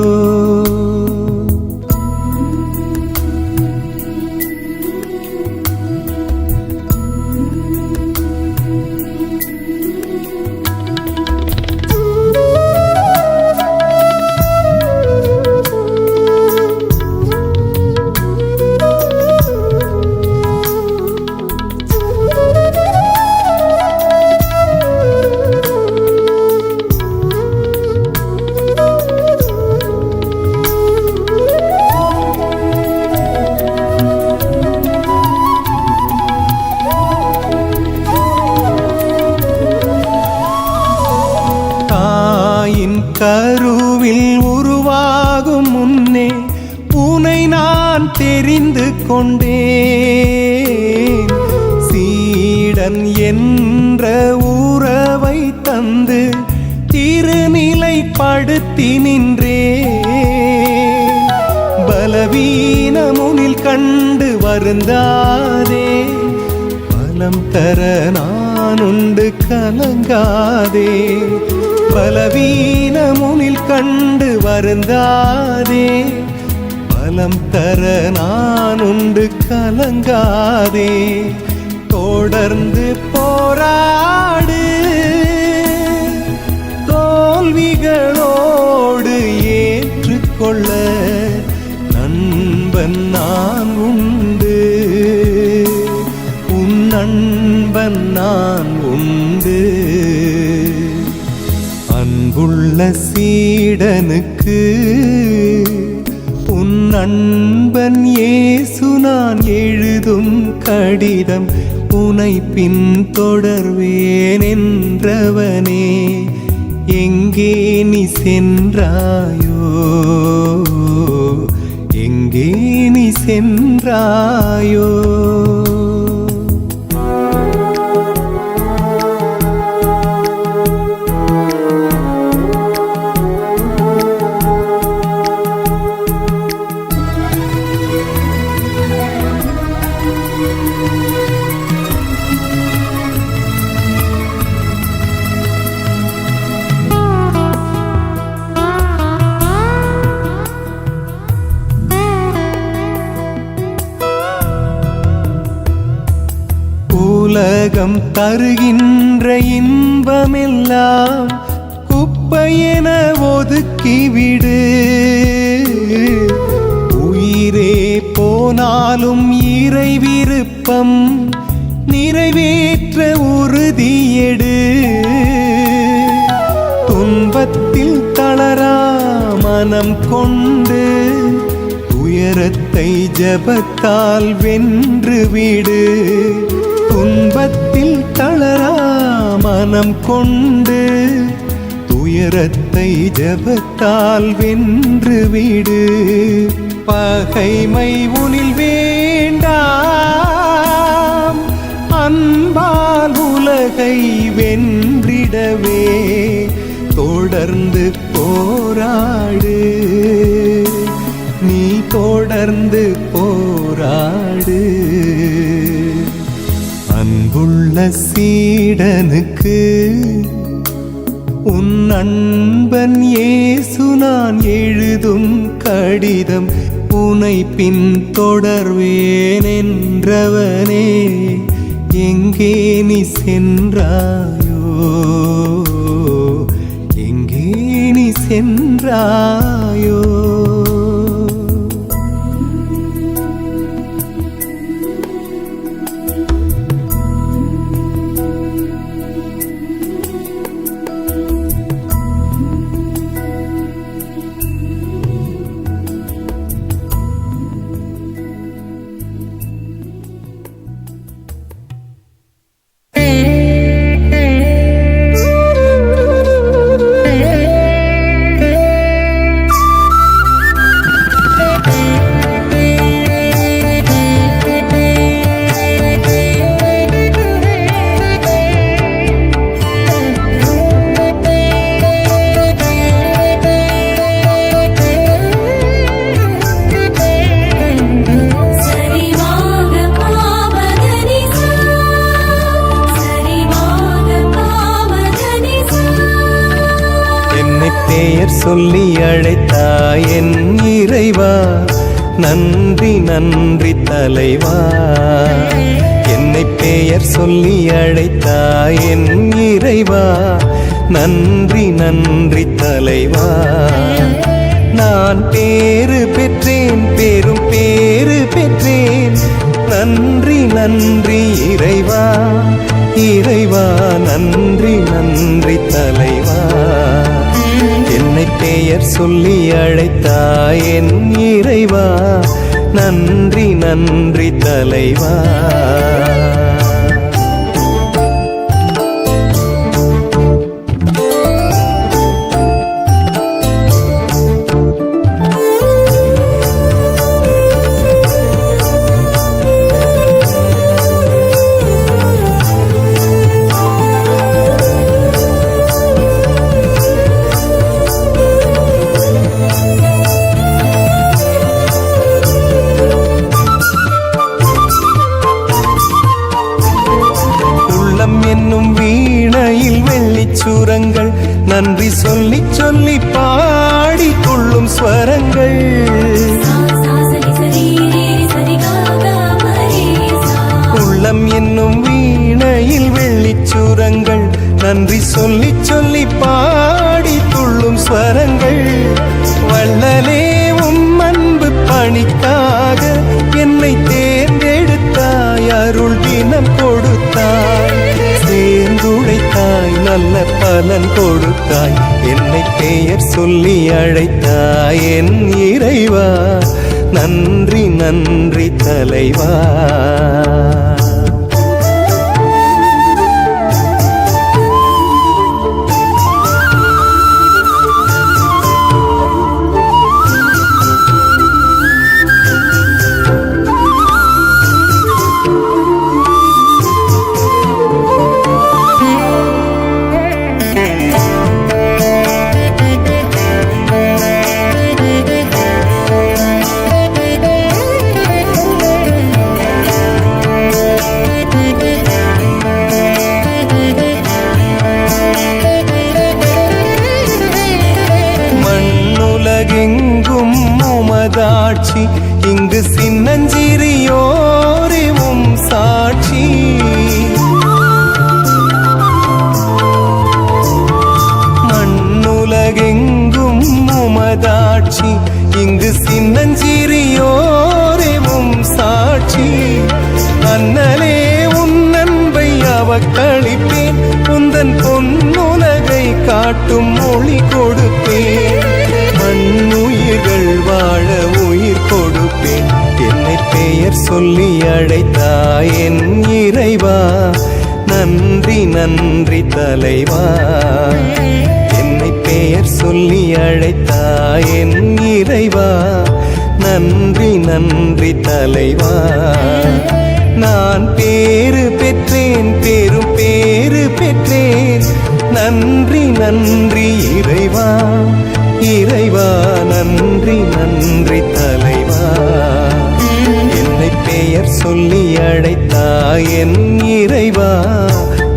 கருவில் உருவாகும் முன்னே உனை நான் தெரிந்து கொண்டேன். சீடன் என்ற உறவை தந்து திருநிலைப்படுத்தி நின்றேன். பலவீனமுனில் கண்டு வருந்தாதே, பலம் தர நான் உண்டு கலங்காதே. பலவீனமுனில் கண்டு வருந்தாதே, பலம் தர நான் உண்டு கலங்காதே. தொடர்ந்து போராடு, தோல்விகளோடு ஏற்றுக்கொள்ள நண்பன் நான் உண்டு. நண்பன் நான் உண்டு. அன்புள்ள சீடனுக்கு உன் நண்பன் இயேசு நான் எழுதும் கடிதம், உனை பின்தொடர்வேன் என்றவனே, எங்கே நீ சென்றாயோ, எங்கே நீ சென்றாயோ. உலகம் தருகின்ற இன்பமெல்லாம் குப்பையென ஒதுக்கிவிடு. உயிரே போனாலும் இறை விருப்பம் நிறைவேற்ற உறுதியெடு. துன்பத்தில் தளரா மனம் கொண்டு துயரத்தை ஜெபத்தால் வென்றுவிடு. துன்பத்தில் தளரா மனம் கொண்டு துயரத்தை ஜெபத்தால் வென்றுவிடு. பகைமை உனில் வேண்டாம், அன்பால் உலகை வென்றிடவே தொடர்ந்து போராடு, நீ தொடர்ந்து போராடு. அன்புள்ள சீடனுக்கு உன் நண்பன் இயேசு நான் எழுதும் கடிதம், உனை பின்தொடர்வேன் என்றவனே, எங்கே நீ சென்றாயோ, எங்கே நீ சென்றாயோ. பெயர் சொல்லி அழைத்தாய் என் இறைவா, நன்றி நன்றி தலைவா. என்னை பெயர் சொல்லி அழைத்தாய் என் இறைவா, நன்றி நன்றி தலைவா. நான் பேறு பெற்றேன், பெரும் பேறு பெற்றேன், நன்றி நன்றி இறைவா, இறைவா நன்றி நன்றி தலைவா. என்னை பெயர் சொல்லி அழைத்தாய் என் இறைவா, நன்றி நன்றி தலைவா. என்னும் வீணையில் வெள்ளிச்சுரங்கள், நன்றி சொல்லி சொல்லி பாடிக்கொள்ளும் ஸ்வரங்கள். உள்ளம் என்னும் வீணையில் வெள்ளிச்சுரங்கள், நன்றி சொல்லி சொல்லி பாடிக்கொள்ளும் ஸ்வரங்கள். வள்ளலே உம் அன்பு பணிக்காக என்னை தேர்ந்தெடுத்தாய், அருள் தினம் கொடுத்தாய். பலன் கொடுத்தாய், என்னை பெயர் சொல்லி அழைத்தாய் என் இறைவா. நன்றி நன்றி தலைவா. மண்ணுலகெங்கும் உமதாட்சி, இங்கு சின்னஞ்சிறியோரிவும் சாட்சி. மண்ணுலகெங்கும் உமதாட்சி, இங்கு சின்னஞ்சிறியோரிவும் சாட்சி. அண்ணலே உன் அன்பை அவக்களிப்பேன், உந்தன் பொன்னுலகை காட்டும் மொழி கொடுப்பேன். மண்ணுயிர்கள் வாழ உயிர் கொடுப்பேன், என்னை பெயர் சொல்லி அழைத்தாய் என் இறைவா. நன்றி நன்றி தலைவா. என்னை பெயர் சொல்லி அழைத்தாய் என் இறைவா. நன்றி நன்றி தலைவா. நான் பேறு பெற்றேன், பெரும் பேறு பெற்றேன். நன்றி நன்றி இறைவா. இறைவா நன்றி நன்றி தலைவா. என்னை பெயர் சொல்லி அழைத்தாய் என் இறைவா.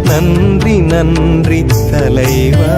நன்றி நன்றி தலைவா.